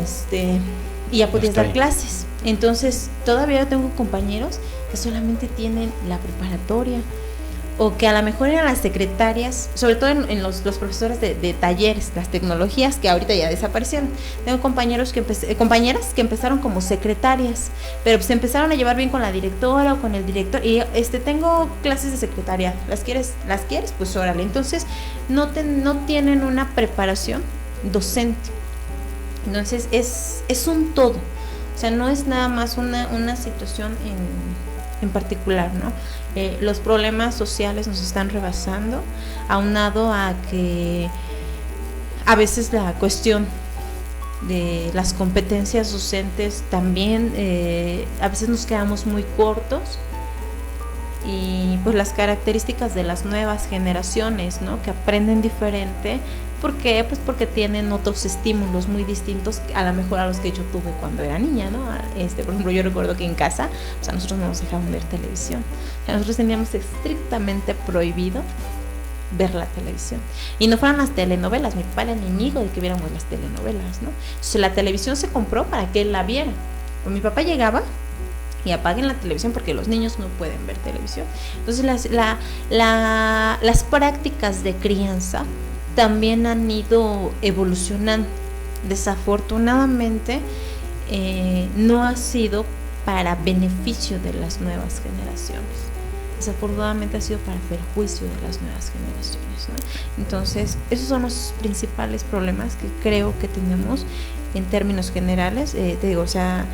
ya podías dar clases. Entonces, todavía tengo compañeros que solamente tienen la preparatoria, o que a lo mejor eran las secretarias, sobre todo en los profesores de talleres, las tecnologías, que ahorita ya desaparecieron. Tengo compañeros compañeras que empezaron como secretarias, pero se empezaron a llevar bien con la directora o con el director, y tengo clases de secretaria, ¿las quieres? Pues órale. Entonces no tienen una preparación docente. Entonces es un todo, o sea, no es nada más una situación en particular, ¿no? Los problemas sociales nos están rebasando, aunado a que a veces la cuestión de las competencias docentes también, a veces nos quedamos muy cortos, y pues las características de las nuevas generaciones, ¿no? Que aprenden diferente. ¿Por qué? Pues porque tienen otros estímulos muy distintos a lo mejor a los que yo tuve cuando era niña, ¿no? Por ejemplo, yo recuerdo que en casa, pues a nosotros no nos dejaban ver televisión. O sea, nosotros teníamos estrictamente prohibido ver la televisión. Y no fueran las telenovelas, mi papá era enemigo de que viéramos las telenovelas, ¿no? Entonces la televisión se compró para que él la viera. Pues mi papá llegaba y apaguen la televisión porque los niños no pueden ver televisión. Entonces las prácticas de crianza también han ido evolucionando. Desafortunadamente no ha sido para beneficio de las nuevas generaciones. Desafortunadamente ha sido para perjuicio de las nuevas generaciones, ¿no? Entonces esos son los principales problemas que creo que tenemos en términos generales. Te digo, o sea,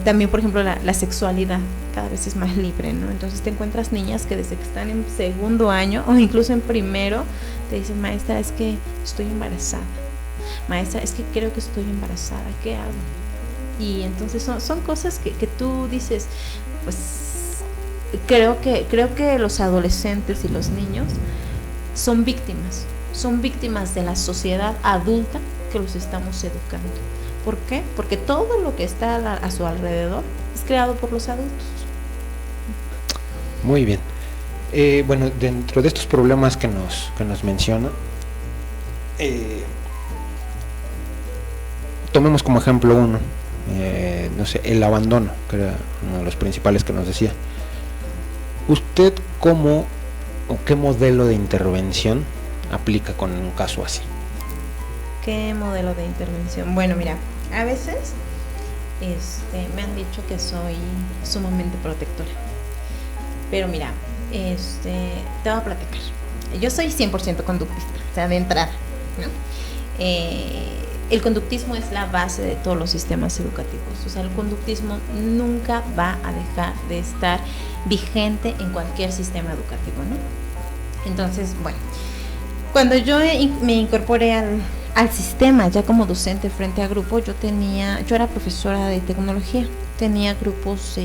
también, por ejemplo, la sexualidad cada vez es más libre, ¿no? Entonces te encuentras niñas que desde que están en segundo año o incluso en primero te dicen: maestra, es que estoy embarazada, maestra, es que creo que estoy embarazada, ¿qué hago? Y entonces son cosas que tú dices, pues creo que los adolescentes y los niños son víctimas de la sociedad adulta que los estamos educando. ¿Por qué? Porque todo lo que está a su alrededor es creado por los adultos. Muy bien. Bueno, dentro de estos problemas que nos menciona, tomemos como ejemplo uno, no sé, el abandono, que era uno de los principales que nos decía. ¿Usted cómo o qué modelo de intervención aplica con un caso así? ¿Qué modelo de intervención? Bueno, mira, a veces me han dicho que soy sumamente protectora, pero mira, te voy a platicar. Yo soy 100% conductista, o sea, de entrada, ¿no? El conductismo es la base de todos los sistemas educativos. O sea, el conductismo nunca va a dejar de estar vigente en cualquier sistema educativo, ¿no? Entonces, bueno, cuando yo me incorporé al sistema ya como docente frente a grupo, yo era profesora de tecnología, tenía grupos,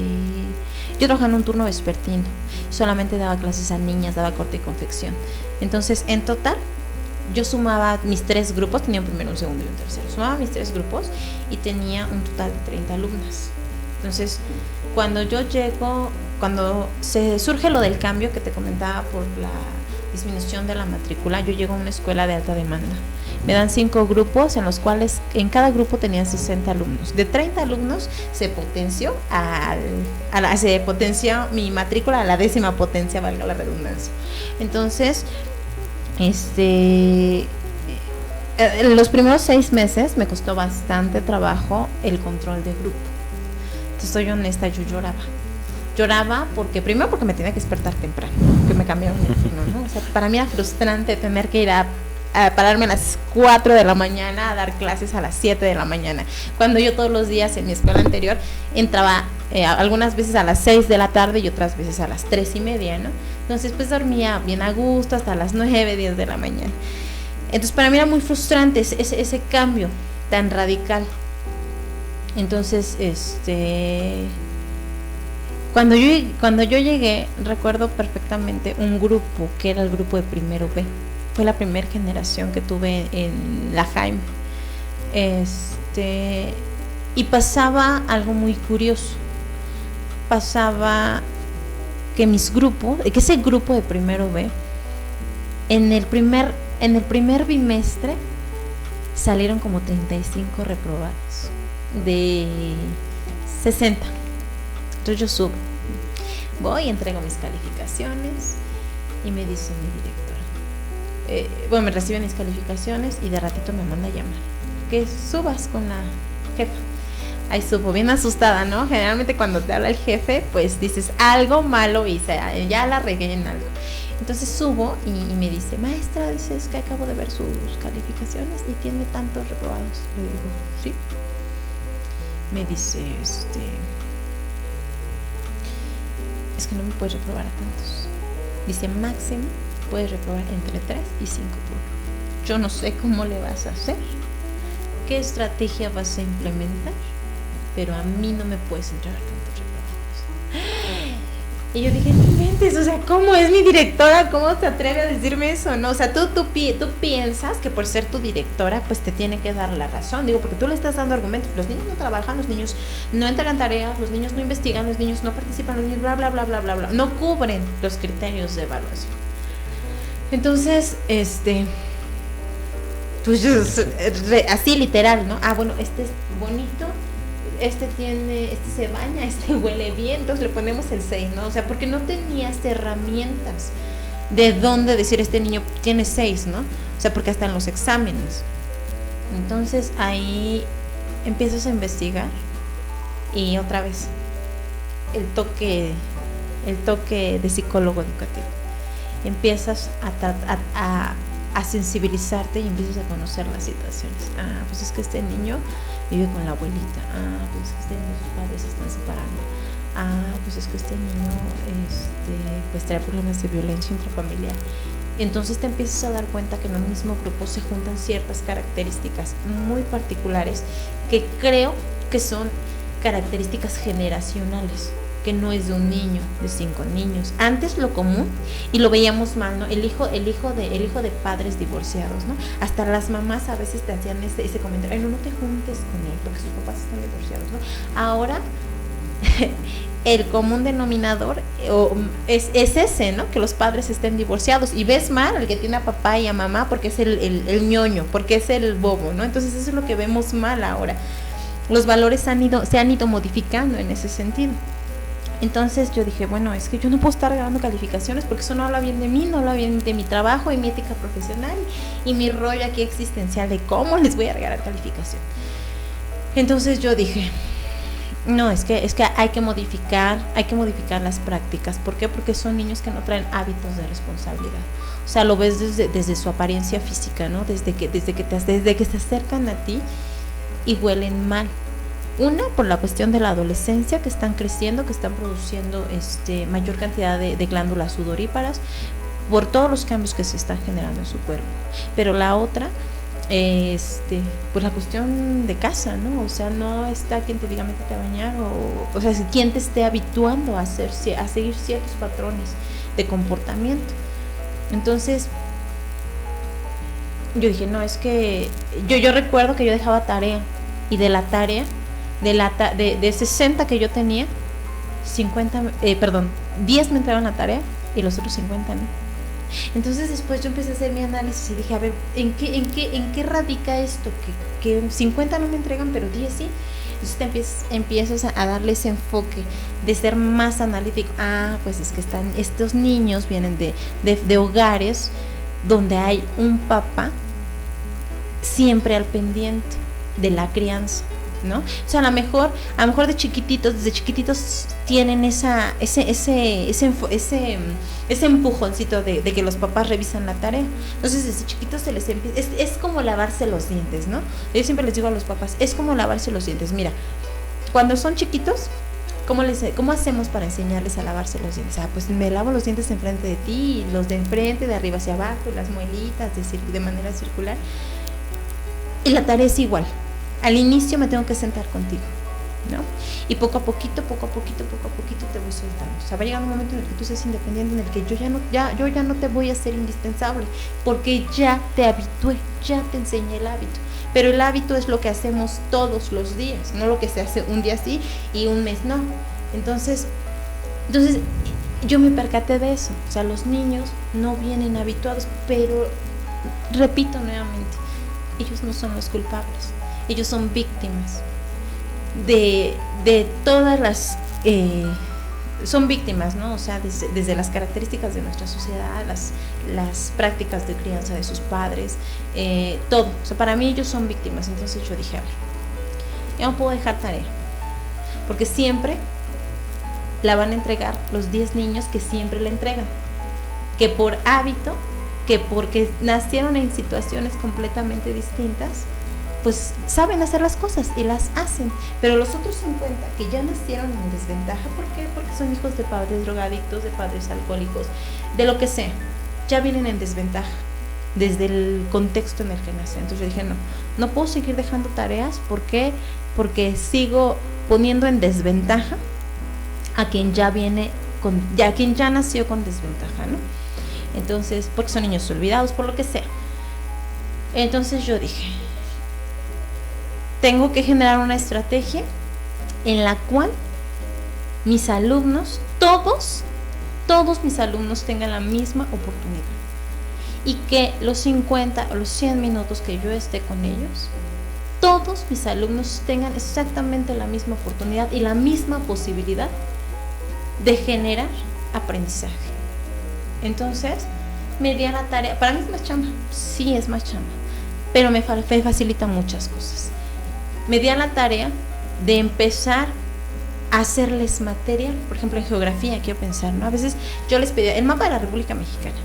yo trabajaba en un turno vespertino, solamente daba clases a niñas, daba corte y confección. Entonces, en total, yo sumaba mis 3 grupos, tenía un primero, un segundo y un tercero, sumaba mis 3 grupos y tenía un total de 30 alumnas. Entonces, cuando se surge lo del cambio que te comentaba por la disminución de la matrícula, yo llego a una escuela de alta demanda. Me dan 5 grupos en los cuales en cada grupo tenían 60 alumnos. De 30 alumnos se potenció mi matrícula a la 10ª potencia, valga la redundancia. Entonces, los primeros 6 meses me costó bastante trabajo el control de grupo. Entonces, soy honesta, yo lloraba porque primero porque me tenía que despertar temprano, que me cambiaron el turno, ¿no? O sea, para mí era frustrante tener que ir a pararme a las 4 de la mañana a dar clases a las 7 de la mañana, cuando yo todos los días en mi escuela anterior entraba algunas veces a las 6 de la tarde y otras veces a las 3:30, ¿no? Entonces pues dormía bien a gusto hasta las 9, 10 de la mañana. Entonces para mí era muy frustrante ese cambio tan radical. Entonces cuando yo llegué, recuerdo perfectamente un grupo que era el grupo de primero B. fue la primera generación que tuve en la Jaime. Y pasaba algo muy curioso. Pasaba que que ese grupo de primero B, en el primer bimestre salieron como 35 reprobados de 60. Entonces yo subo, voy, entrego mis calificaciones y me dice mi directora, me reciben mis calificaciones y de ratito me manda a llamar, que subas con la jefa. Ahí subo, bien asustada, ¿no? Generalmente cuando te habla el jefe, pues dices, algo malo hice, ya la regué en algo. Entonces subo y me dice, maestra, dices que acabo de ver sus calificaciones y tiene tantos reprobados. Le digo, sí. Me dice, es que no me puedes reprobar a tantos. Dice, máximo puedes reprobar entre 3 y 5 puntos. Yo no sé cómo le vas a hacer, qué estrategia vas a implementar, pero a mí no me puedes entregar tantos reprobados. Y yo dije, no inventes, o sea, ¿cómo es mi directora? ¿Cómo te atreve a decirme eso? No, o sea, tú piensas que por ser tu directora, pues te tiene que dar la razón. Digo, porque tú le estás dando argumentos. Los niños no trabajan, los niños no entregan tareas, los niños no investigan, los niños no participan, los niños bla, bla, bla, bla, bla, bla. No cubren los criterios de evaluación. Entonces, pues así literal, ¿no? Ah, bueno, este es bonito, este se baña, este huele bien, entonces le ponemos el 6, ¿no? O sea, porque no tenías herramientas de dónde decir este niño tiene 6, ¿no? O sea, porque hasta en los exámenes. Entonces ahí empiezas a investigar y otra vez el toque de psicólogo educativo. Empiezas a sensibilizarte y empiezas a conocer las situaciones. Ah, pues es que este niño vive con la abuelita. Ah, pues es que este niño, sus padres se están separando. Ah, pues es que este niño pues trae problemas de violencia intrafamiliar. Entonces te empiezas a dar cuenta que en el mismo grupo se juntan ciertas características muy particulares que creo que son características generacionales, que no es de un niño, de 5 niños. Antes lo común, y lo veíamos mal, ¿no? El hijo de padres divorciados, ¿no? Hasta las mamás a veces te hacían ese comentario, ay, no te juntes con él, porque sus papás están divorciados, ¿no? Ahora, el común denominador es ese, ¿no? Que los padres estén divorciados, y ves mal al que tiene a papá y a mamá porque es el ñoño, porque es el bobo, ¿no? Entonces eso es lo que vemos mal ahora. Los valores se han ido modificando en ese sentido. Entonces yo dije, bueno, es que yo no puedo estar ganando calificaciones porque eso no habla bien de mí, no habla bien de mi trabajo y mi ética profesional y mi rollo aquí existencial de cómo les voy a regalar calificación. Entonces yo dije, no, es que hay que modificar las prácticas. ¿Por qué? Porque son niños que no traen hábitos de responsabilidad. O sea, lo ves desde su apariencia física, ¿no? Desde que se acercan a ti y huelen mal. Una, por la cuestión de la adolescencia, que están creciendo, que están produciendo mayor cantidad de glándulas sudoríparas, por todos los cambios que se están generando en su cuerpo. Pero la otra, pues la cuestión de casa, ¿no? O sea, no está quien te diga métete a bañar, o sea, quien te esté habituando a seguir ciertos patrones de comportamiento. Entonces, yo dije, no, es que yo recuerdo que yo dejaba tarea, y de la tarea de 60 que yo tenía, 10 me entregaban la tarea y los otros 50 no. Entonces después yo empecé a hacer mi análisis y dije, a ver, ¿en qué radica esto? Que 50 no me entregan, pero 10 sí. Entonces empiezas a darle ese enfoque de ser más analítico. Ah, pues es que estos niños vienen de hogares donde hay un papá siempre al pendiente de la crianza, ¿no? O sea, a lo mejor desde chiquititos tienen ese empujoncito de que los papás revisan la tarea. Entonces desde chiquitos se les empieza, es como lavarse los dientes, ¿no? Yo siempre les digo a los papás, es como lavarse los dientes. Mira, cuando son chiquitos, ¿cómo hacemos para enseñarles a lavarse los dientes? Ah, pues me lavo los dientes enfrente de ti, y los de enfrente, de arriba hacia abajo, y las muelitas de manera circular. Y la tarea es igual. Al inicio me tengo que sentar contigo. ¿no? Y poco a poquito te voy soltando. O sea, va a llegar un momento en el que tú seas independiente, en el que yo ya no te voy a ser indispensable, porque ya te habitué, ya te enseñé el hábito. Pero el hábito es lo que hacemos todos los días, no lo que se hace un día sí y un mes no. Entonces yo me percaté de eso. O sea, los niños no vienen habituados, pero repito nuevamente, ellos no son los culpables, ellos son víctimas de todas las son víctimas, ¿no? O sea, desde las características de nuestra sociedad, las prácticas de crianza de sus padres, todo. O sea, para mí ellos son víctimas. Entonces yo dije, a ver, yo no puedo dejar tarea, porque siempre la van a entregar los 10 niños que siempre la entregan, que por hábito, que porque nacieron en situaciones completamente distintas, pues saben hacer las cosas y las hacen. Pero los otros 50 que ya nacieron en desventaja, ¿por qué? Porque son hijos de padres drogadictos, de padres alcohólicos, de lo que sea, ya vienen en desventaja desde el contexto en el que nacen. Entonces yo dije, no puedo seguir dejando tareas. ¿Por qué? Porque sigo poniendo en desventaja a quien ya a quien ya nació con desventaja, ¿no? Entonces, porque son niños olvidados, por lo que sea. Entonces yo dije, tengo que generar una estrategia en la cual mis alumnos, todos mis alumnos tengan la misma oportunidad, y que los 50 o los 100 minutos que yo esté con ellos, todos mis alumnos tengan exactamente la misma oportunidad y la misma posibilidad de generar aprendizaje. Entonces me di a la tarea. Para mí es más chamba, sí es más chamba, pero me facilita muchas cosas. Me di a la tarea de empezar a hacerles materia. Por ejemplo, en geografía, quiero pensar, ¿no? A veces yo les pedía el mapa de la República Mexicana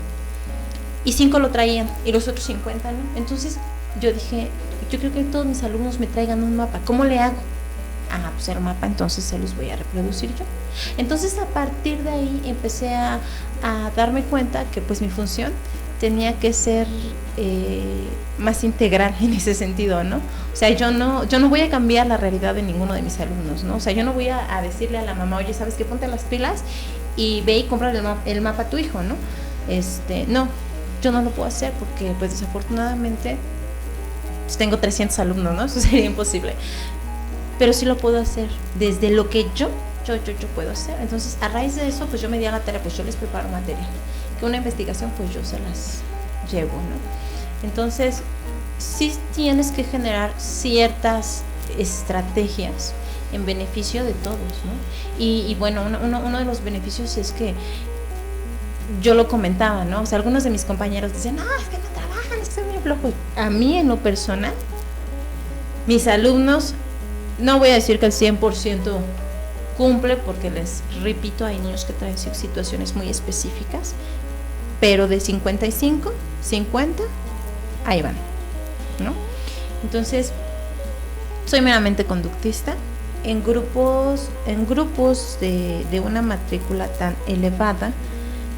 y 5 lo traían y los otros 50 no. Entonces yo dije, yo creo que todos mis alumnos me traigan un mapa. ¿Cómo le hago? Pues el mapa entonces se los voy a reproducir yo. Entonces a partir de ahí empecé a darme cuenta que pues mi función tenía que ser más integral en ese sentido, ¿no? O sea, yo no voy a cambiar la realidad de ninguno de mis alumnos, ¿no? O sea, yo no voy a decirle a la mamá, oye, ¿sabes qué? Ponte las pilas y ve y compra el mapa a tu hijo, ¿no? No, yo no lo puedo hacer porque pues desafortunadamente pues, tengo 300 alumnos, ¿no? Eso sería imposible. Pero sí lo puedo hacer desde lo que yo puedo hacer. Entonces, a raíz de eso, pues yo me di a la tarea, pues yo les preparo material. Que una investigación, pues yo se las llevo, ¿no? Entonces, sí tienes que generar ciertas estrategias en beneficio de todos, ¿no? Y bueno, uno de los beneficios es que yo lo comentaba, ¿no? O sea, algunos de mis compañeros dicen, es que no trabajan, es que son muy flojos. A mí, en lo personal, mis alumnos, no voy a decir que el 100% cumple, porque les repito, hay niños que traen situaciones muy específicas, pero de 55, 50, ahí van, ¿no? Entonces, soy meramente conductista. En grupos de una matrícula tan elevada,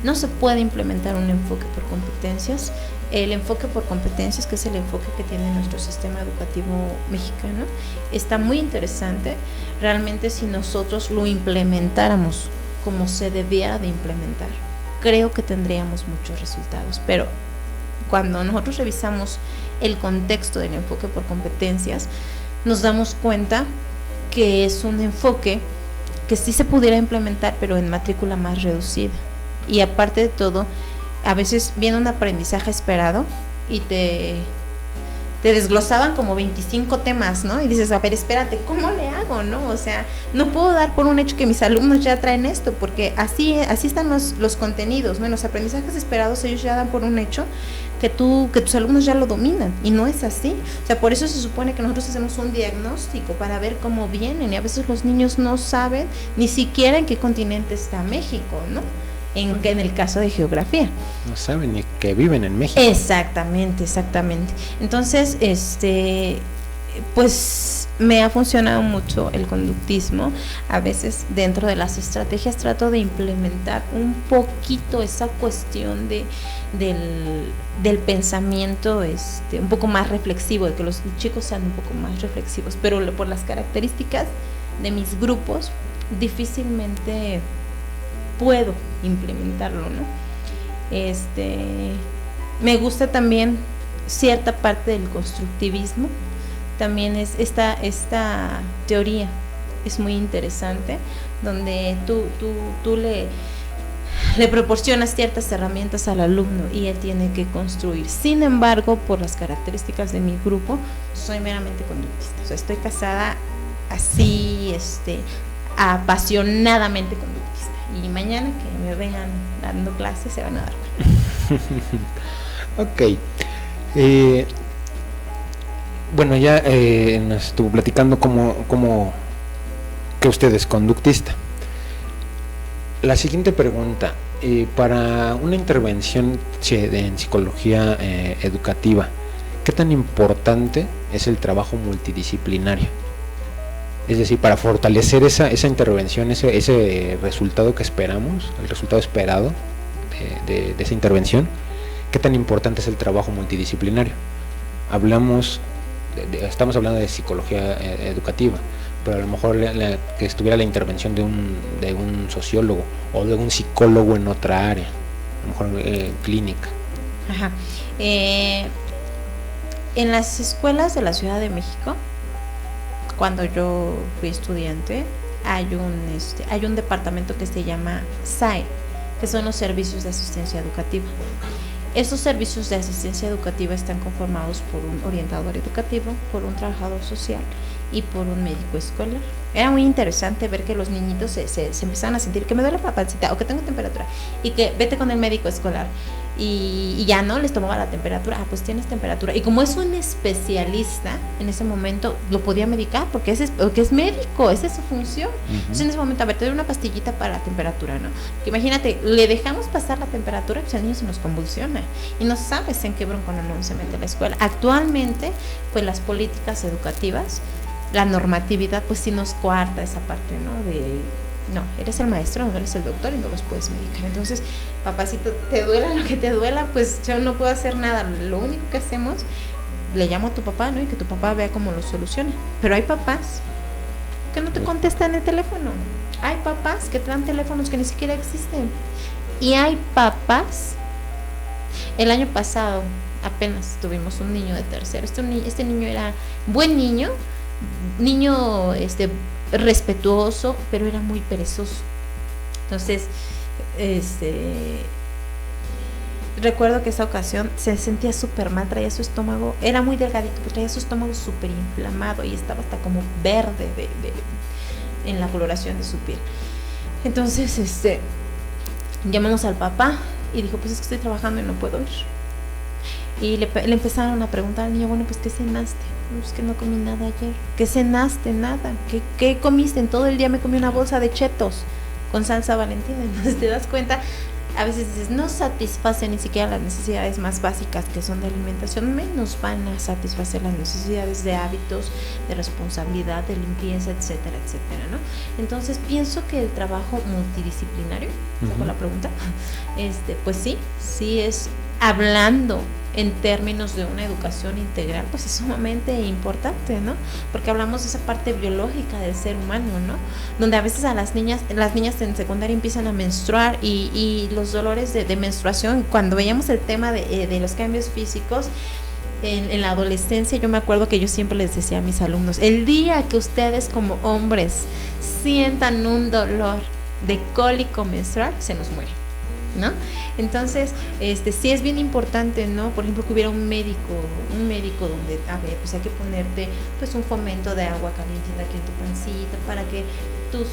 no se puede implementar un enfoque por competencias. El enfoque por competencias, que es el enfoque que tiene nuestro sistema educativo mexicano, está muy interesante. Realmente, si nosotros lo implementáramos como se debiera de implementar, creo que tendríamos muchos resultados. Pero cuando nosotros revisamos el contexto del enfoque por competencias, nos damos cuenta que es un enfoque que sí se pudiera implementar, pero en matrícula más reducida. Y aparte de todo, a veces viene un aprendizaje esperado y te desglosaban como 25 temas, ¿no? Y dices, a ver, espérate, ¿cómo le hago, no? O sea, no puedo dar por un hecho que mis alumnos ya traen esto, porque así están los contenidos, ¿no? Los aprendizajes esperados, ellos ya dan por un hecho que tus alumnos ya lo dominan, y no es así. O sea, por eso se supone que nosotros hacemos un diagnóstico para ver cómo vienen, y a veces los niños no saben ni siquiera en qué continente está México, ¿no? En el caso de geografía. No saben ni que viven en México. Exactamente. Entonces, pues me ha funcionado mucho el conductismo. A veces dentro de las estrategias trato de implementar un poquito esa cuestión del pensamiento un poco más reflexivo, de que los chicos sean un poco más reflexivos, pero por las características de mis grupos, difícilmente puedo implementarlo, ¿no? Me gusta también cierta parte del constructivismo, también es esta teoría es muy interesante, donde tú le proporcionas ciertas herramientas al alumno y él tiene que construir. Sin embargo, por las características de mi grupo, soy meramente conductista. O sea, estoy casada así, apasionadamente conductista. Y mañana que me vean dando clases se van a dar cuenta. Ok. Bueno, ya nos estuvo platicando cómo que usted es conductista. La siguiente pregunta, para una intervención en psicología educativa, ¿qué tan importante es el trabajo multidisciplinario? Es decir, para fortalecer esa intervención, ese resultado que esperamos, el resultado esperado de esa intervención, ¿qué tan importante es el trabajo multidisciplinario? Estamos hablando de psicología educativa, pero a lo mejor que estuviera la intervención de un sociólogo o de un psicólogo en otra área, a lo mejor clínica. Ajá. En las escuelas de la Ciudad de México, cuando yo fui estudiante, hay un departamento que se llama SAE, que son los servicios de asistencia educativa. Estos servicios de asistencia educativa están conformados por un orientador educativo, por un trabajador social y por un médico escolar. Era muy interesante ver que los niñitos se empezaban a sentir que me duele la pancita o que tengo temperatura y que vete con el médico escolar y ya no les tomaba la temperatura. Pues tienes temperatura, y como es un especialista en ese momento lo podía medicar porque es médico, esa es su función. Entonces en ese momento, a ver, te doy una pastillita para la temperatura, ¿no? Que imagínate, le dejamos pasar la temperatura, pues el niño se nos convulsiona y no sabes en qué bronco no se mete a la escuela. Actualmente, pues las políticas educativas, la normatividad, pues sí nos coarta esa parte, ¿no? No, eres el maestro, no eres el doctor y no los puedes medicar. Entonces, papacito, te duela lo que te duela, pues yo no puedo hacer nada. Lo único que hacemos, le llamo a tu papá, ¿no? Y que tu papá vea cómo lo solucione. Pero hay papás que no te contestan el teléfono. Hay papás que traen teléfonos que ni siquiera existen. Y hay papás. El año pasado apenas tuvimos un niño de tercero. Este niño era buen niño respetuoso, pero era muy perezoso. Entonces, recuerdo que esa ocasión se sentía súper mal, traía su estómago, era muy delgadito, pero traía su estómago súper inflamado y estaba hasta como verde en la coloración de su piel. Entonces, llamamos al papá y dijo, pues es que estoy trabajando y no puedo ir. Y le empezaron a preguntar al niño, bueno, pues ¿qué cenaste? Es que no comí nada ayer. ¿Qué cenaste? Nada. ¿Qué comiste? En todo el día me comí una bolsa de chetos con salsa Valentina. Entonces te das cuenta, a veces dices, no satisface ni siquiera las necesidades más básicas que son de alimentación, menos van a satisfacer las necesidades de hábitos, de responsabilidad, de limpieza, etcétera, etcétera, ¿no? Entonces pienso que el trabajo multidisciplinario, ¿saco la pregunta? Pues sí es, hablando en términos de una educación integral, pues es sumamente importante, ¿no? Porque hablamos de esa parte biológica del ser humano, ¿no? Donde a veces a las niñas en secundaria empiezan a menstruar y los dolores de menstruación, cuando veíamos el tema de los cambios físicos en la adolescencia, yo me acuerdo que yo siempre les decía a mis alumnos, el día que ustedes como hombres sientan un dolor de cólico menstrual, se nos muere, ¿no? Entonces, sí es bien importante, ¿no? Por ejemplo, que hubiera un médico donde, a ver, pues hay que ponerte pues un fomento de agua caliente aquí en tu pancita para que tus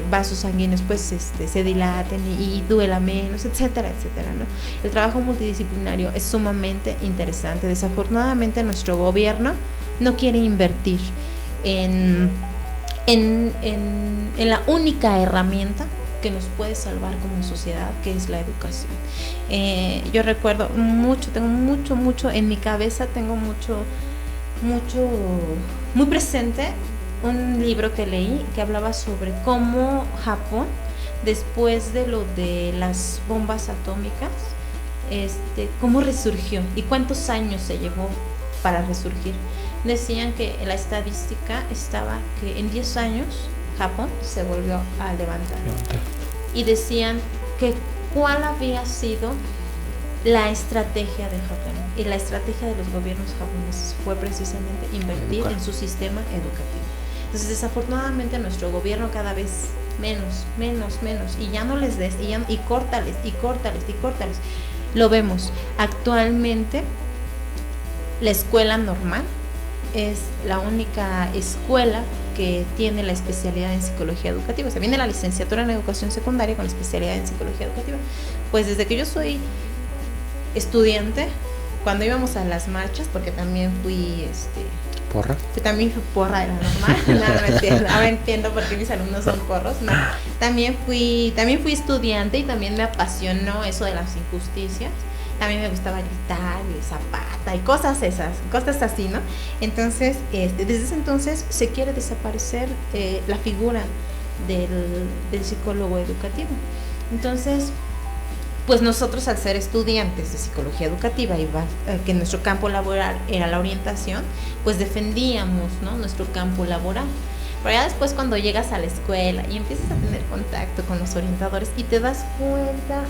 vasos sanguíneos pues se dilaten y duela menos, etcétera, etcétera, ¿no? El trabajo multidisciplinario es sumamente interesante. Desafortunadamente nuestro gobierno no quiere invertir en la única herramienta que nos puede salvar como sociedad, que es la educación. Yo recuerdo tengo mucho en mi cabeza, tengo muy presente un libro que leí que hablaba sobre cómo Japón, después de lo de las bombas atómicas, cómo resurgió y cuántos años se llevó para resurgir. decían que la estadística estaba que en 10 años Japón se volvió a levantar. Y decían que cuál había sido la estrategia de Japón. Y la estrategia de los gobiernos japoneses fue precisamente invertir en su sistema educativo. Entonces, desafortunadamente, nuestro gobierno cada vez menos, y ya no les des, y córtales. Lo vemos. Actualmente, la escuela normal es la única escuela que tiene la especialidad en psicología educativa. O sea, viene la licenciatura en educación secundaria con la especialidad en psicología educativa. Pues desde que yo soy estudiante, cuando íbamos a las marchas, porque también fui ¿porra? También fui porra de la normal. Ahora entiendo por qué mis alumnos son porros. No, también fui estudiante y también me apasionó eso de las injusticias. También me gustaba gritar, zapata y cosas así, ¿no? Entonces, desde ese entonces se quiere desaparecer la figura del psicólogo educativo. Entonces, pues nosotros, al ser estudiantes de psicología educativa y que nuestro campo laboral era la orientación, pues defendíamos, ¿no?, nuestro campo laboral. Pero ya después, cuando llegas a la escuela y empiezas a tener contacto con los orientadores y te das cuenta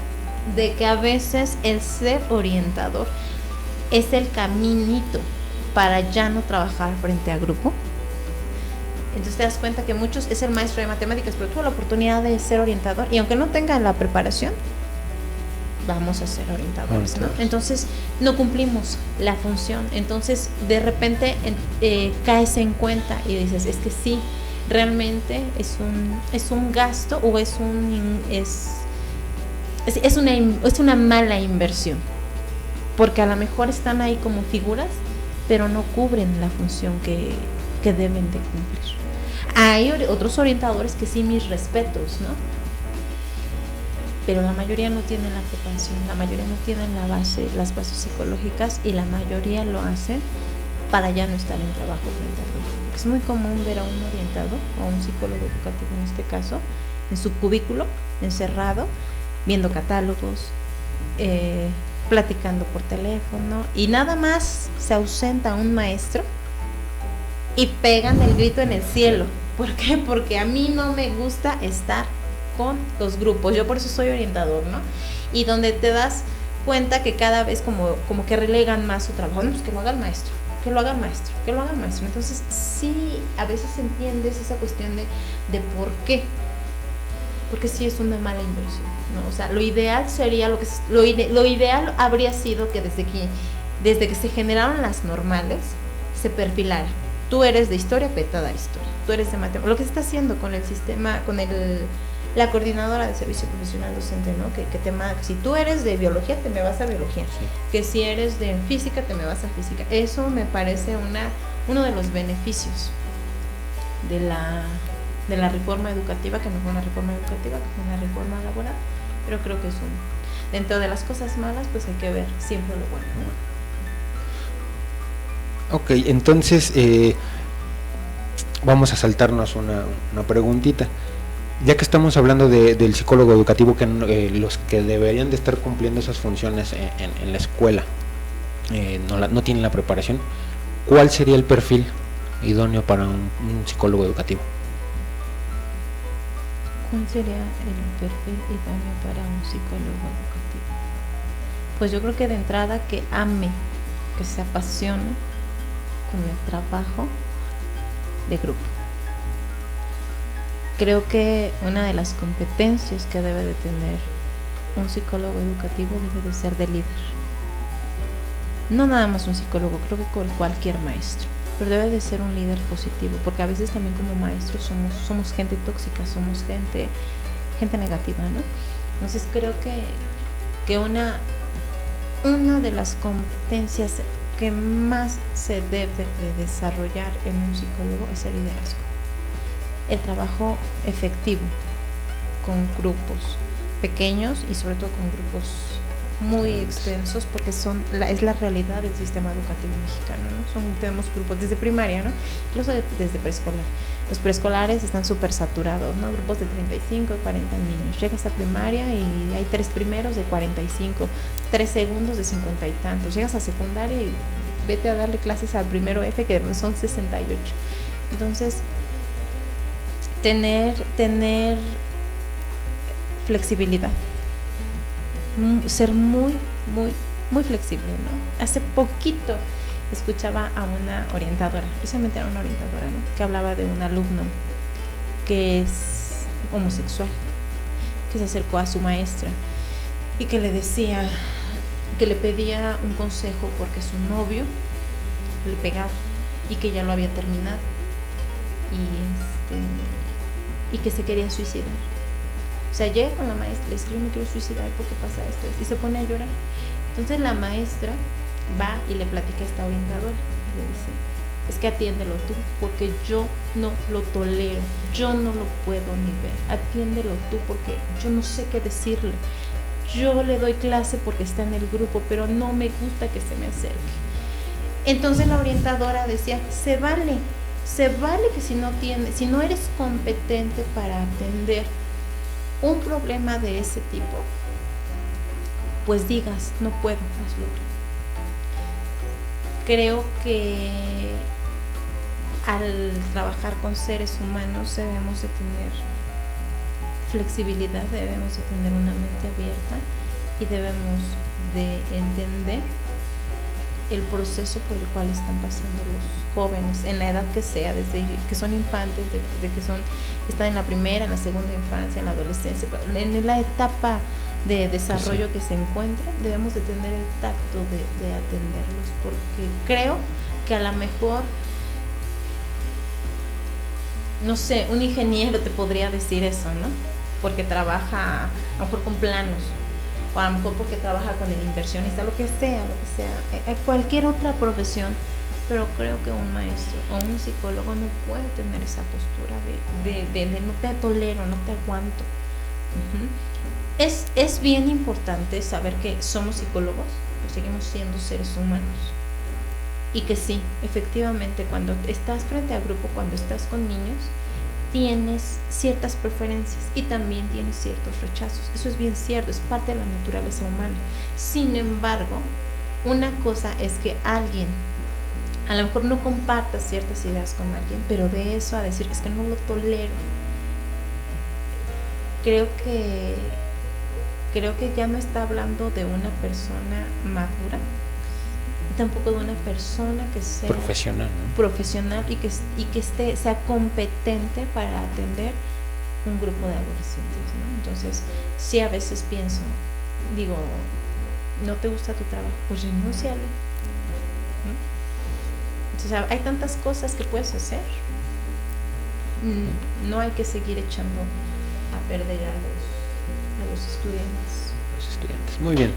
de que a veces el ser orientador es el caminito para ya no trabajar frente a grupo. Entonces te das cuenta que muchos es el maestro de matemáticas, pero tuvo la oportunidad de ser orientador y aunque no tenga la preparación, vamos a ser orientadores, ¿no? Entonces no cumplimos la función. Entonces de repente caes en cuenta y dices, es que sí, realmente es un gasto o es una mala inversión, porque a lo mejor están ahí como figuras, pero no cubren la función que deben de cumplir. Hay otros orientadores que sí, mis respetos, ¿no? Pero la mayoría no tienen la preparación, la mayoría no tienen las bases psicológicas, y la mayoría lo hacen para ya no estar en trabajo frente al grupo. Es muy común ver a un orientador o a un psicólogo educativo, en este caso, en su cubículo, encerrado, viendo catálogos, platicando por teléfono, y nada más se ausenta un maestro y pegan el grito en el cielo. ¿Por qué? Porque a mí no me gusta estar con los grupos. Yo por eso soy orientador, ¿no? Y donde te das cuenta que cada vez como que relegan más su trabajo. No, pues que lo haga el maestro, que lo haga el maestro, que lo haga el maestro. Entonces sí, a veces entiendes esa cuestión de por qué. Porque sí es una mala inversión, ¿no? O sea, lo ideal sería, lo ideal habría sido que desde que se generaron las normales, se perfilara. Tú eres de historia, vete a dar historia. Tú eres de matemáticas. Lo que se está haciendo con el sistema, la coordinadora de servicio profesional docente, ¿no? Que si tú eres de biología, te me vas a biología. Sí. Que si eres de física, te me vas a física. Eso me parece uno de los beneficios de la reforma educativa, que no fue una reforma educativa, que fue una reforma laboral, pero creo que es dentro de las cosas malas, pues hay que ver siempre lo bueno, ¿no? Ok, entonces vamos a saltarnos una preguntita. Ya que estamos hablando del psicólogo educativo, que los que deberían de estar cumpliendo esas funciones en la escuela no tienen la preparación, ¿cuál sería el perfil idóneo para un psicólogo educativo? ¿Cuál sería el perfil idóneo para un psicólogo educativo? Pues yo creo que de entrada que ame, que se apasione con el trabajo de grupo. Creo que una de las competencias que debe de tener un psicólogo educativo debe de ser de líder. No nada más un psicólogo, creo que con cualquier maestro, pero debe de ser un líder positivo, porque a veces también como maestros somos gente tóxica, somos gente negativa, ¿no? Entonces creo que una de las competencias que más se debe de desarrollar en un psicólogo es el liderazgo. El trabajo efectivo con grupos pequeños y sobre todo con grupos muy extensos, porque es la realidad del sistema educativo mexicano, ¿no? Tenemos grupos desde primaria, ¿no? Incluso desde preescolar. Los preescolares están súper saturados, ¿no? Grupos de 35 y 40 niños. Llegas a primaria y hay 3 primeros de 45, 3 segundos de 50 y tantos. Llegas a secundaria y vete a darle clases al primero F, que son 68. Entonces, tener flexibilidad, ser muy flexible, ¿no? Hace poquito escuchaba a una orientadora, precisamente era una orientadora, ¿no?, que hablaba de un alumno que es homosexual, que se acercó a su maestra y que le decía, que le pedía un consejo porque su novio le pegaba y que ya lo había terminado y que se quería suicidar. O sea, llega con la maestra y le dice, yo me quiero suicidar porque pasa esto, y se pone a llorar. Entonces la maestra va y le platica a esta orientadora y le dice, es que atiéndelo tú, porque yo no lo tolero, yo no lo puedo ni ver, atiéndelo tú porque yo no sé qué decirle. Yo le doy clase porque está en el grupo, pero no me gusta que se me acerque. Entonces la orientadora decía, se vale que si no eres competente para atender un problema de ese tipo, pues digas, no puedo, hazlo tú. Creo que al trabajar con seres humanos debemos de tener flexibilidad, debemos de tener una mente abierta y debemos de entender el proceso por el cual están pasando los jóvenes, en la edad que sea, desde que son infantes, de que están en la primera, en la segunda infancia, en la adolescencia, en la etapa de desarrollo que se encuentran, debemos de tener el tacto de atenderlos, porque creo que a lo mejor, no sé, un ingeniero te podría decir eso, ¿no? Porque trabaja a lo mejor con planos, o a lo mejor porque trabaja con el inversionista, lo que sea, cualquier otra profesión, pero creo que un maestro o un psicólogo no puede tener esa postura de no te tolero, no te aguanto. Es bien importante saber que somos psicólogos, pero seguimos siendo seres humanos, y que sí, efectivamente, cuando estás frente a grupo, cuando estás con niños, tienes ciertas preferencias y también tienes ciertos rechazos. Eso es bien cierto, es parte de la naturaleza humana. Sin embargo, una cosa es que alguien a lo mejor no comparta ciertas ideas con alguien, pero de eso a decir, es que no lo tolero, creo que ya no está hablando de una persona madura, tampoco de una persona que sea profesional y que sea competente para atender un grupo de adolescentes, ¿no? Entonces, sí, a veces pienso, digo, ¿no te gusta tu trabajo? Pues renúnciale, ¿no? Entonces, hay tantas cosas que puedes hacer. No hay que seguir echando a perder a los estudiantes. Muy bien,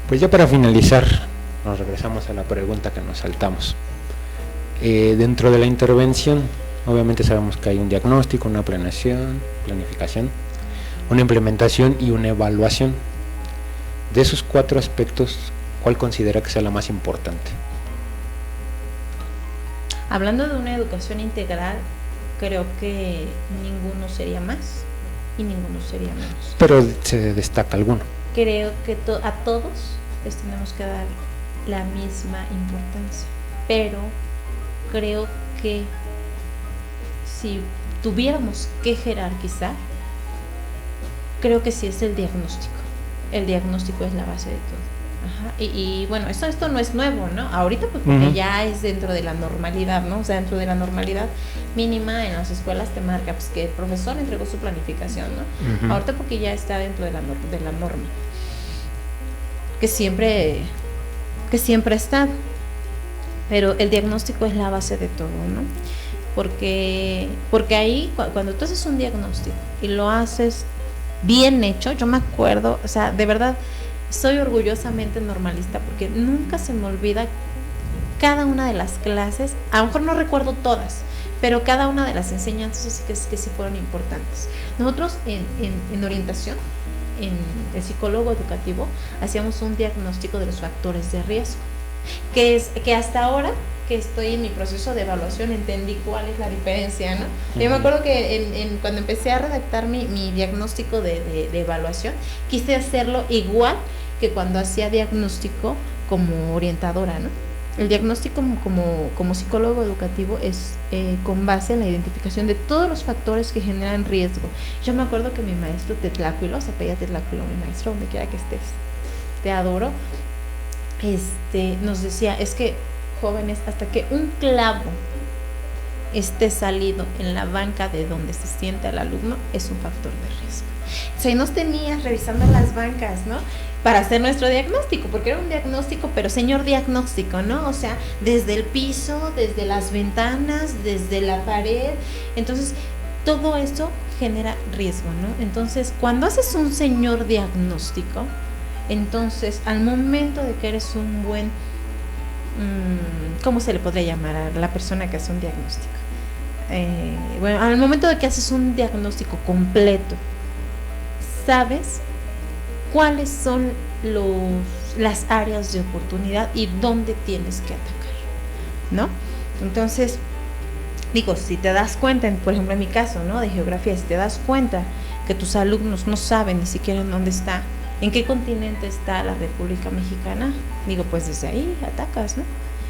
pues ya para finalizar, nos regresamos a la pregunta que nos saltamos. Dentro de la intervención, obviamente sabemos que hay un diagnóstico, una planificación, una implementación y una evaluación. De esos 4 aspectos, ¿cuál considera que sea la más importante? Hablando de una educación integral, creo que ninguno sería más y ninguno sería menos. Pero se destaca alguno. Creo que a todos les tenemos que dar la misma importancia, pero creo que si tuviéramos que jerarquizar, creo que sí es el diagnóstico. El diagnóstico es la base de todo. Ajá. Y bueno, esto no es nuevo, ¿no? Ahorita pues porque ya es dentro de la normalidad, ¿no? O sea, dentro de la normalidad mínima en las escuelas te marca pues que el profesor entregó su planificación, ¿no? Ahorita porque ya está dentro de la norma. Que siempre ha estado. Pero el diagnóstico es la base de todo, ¿no? Porque ahí cuando tú haces un diagnóstico y lo haces bien hecho, yo me acuerdo, o sea, de verdad soy orgullosamente normalista porque nunca se me olvida cada una de las clases, a lo mejor no recuerdo todas, pero cada una de las enseñanzas que sí fueron importantes. Nosotros en orientación, en el psicólogo educativo, hacíamos un diagnóstico de los factores de riesgo, que hasta ahora que estoy en mi proceso de evaluación entendí cuál es la diferencia, ¿no? Yo me acuerdo que cuando empecé a redactar mi diagnóstico de evaluación, quise hacerlo igual que cuando hacía diagnóstico como orientadora, ¿no? El diagnóstico como psicólogo educativo es con base en la identificación de todos los factores que generan riesgo. Yo me acuerdo que mi maestro Tetlácuilo, se apellida Tetlácuilo, mi maestro, donde quiera que estés, te adoro, nos decía, es que jóvenes, hasta que un clavo esté salido en la banca de donde se sienta el alumno, es un factor de riesgo. O sea, y nos tenías revisando las bancas, ¿no? Para hacer nuestro diagnóstico, porque era un diagnóstico, pero señor diagnóstico, ¿no? O sea, desde el piso, desde las ventanas, desde la pared. Entonces, todo eso genera riesgo, ¿no? Entonces, cuando haces un señor diagnóstico, entonces, al momento de que eres un buen, ¿cómo se le podría llamar a la persona que hace un diagnóstico? Bueno, al momento de que haces un diagnóstico completo, sabes cuáles son las áreas de oportunidad y dónde tienes que atacar, ¿no? Entonces, digo, si te das cuenta, por ejemplo en mi caso, ¿no? De geografía, si te das cuenta que tus alumnos no saben ni siquiera en dónde está, en qué continente está la República Mexicana, digo, pues desde ahí atacas, ¿no?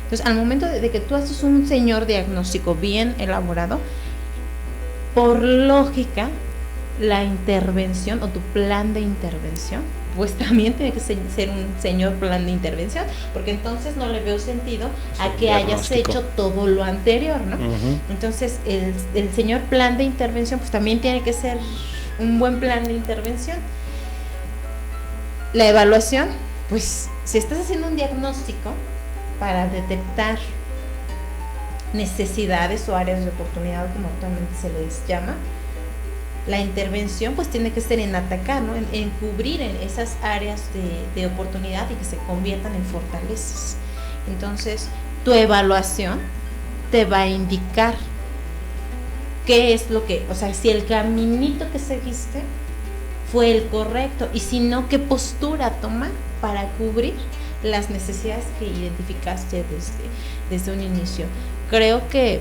Entonces, al momento de que tú haces un señor diagnóstico bien elaborado, por lógica, la intervención o tu plan de intervención, pues también tiene que ser un señor plan de intervención, porque entonces no le veo sentido a que hayas hecho todo lo anterior, ¿no? Entonces, el señor plan de intervención, pues también tiene que ser un buen plan de intervención. La evaluación, pues, si estás haciendo un diagnóstico para detectar necesidades o áreas de oportunidad, como actualmente se les llama, la intervención pues tiene que ser en atacar, ¿no? en cubrir en esas áreas de oportunidad y que se conviertan en fortalezas. Entonces, tu evaluación te va a indicar qué es lo que, o sea, si el caminito que seguiste fue el correcto y si no, qué postura tomar para cubrir las necesidades que identificaste desde un inicio. Creo que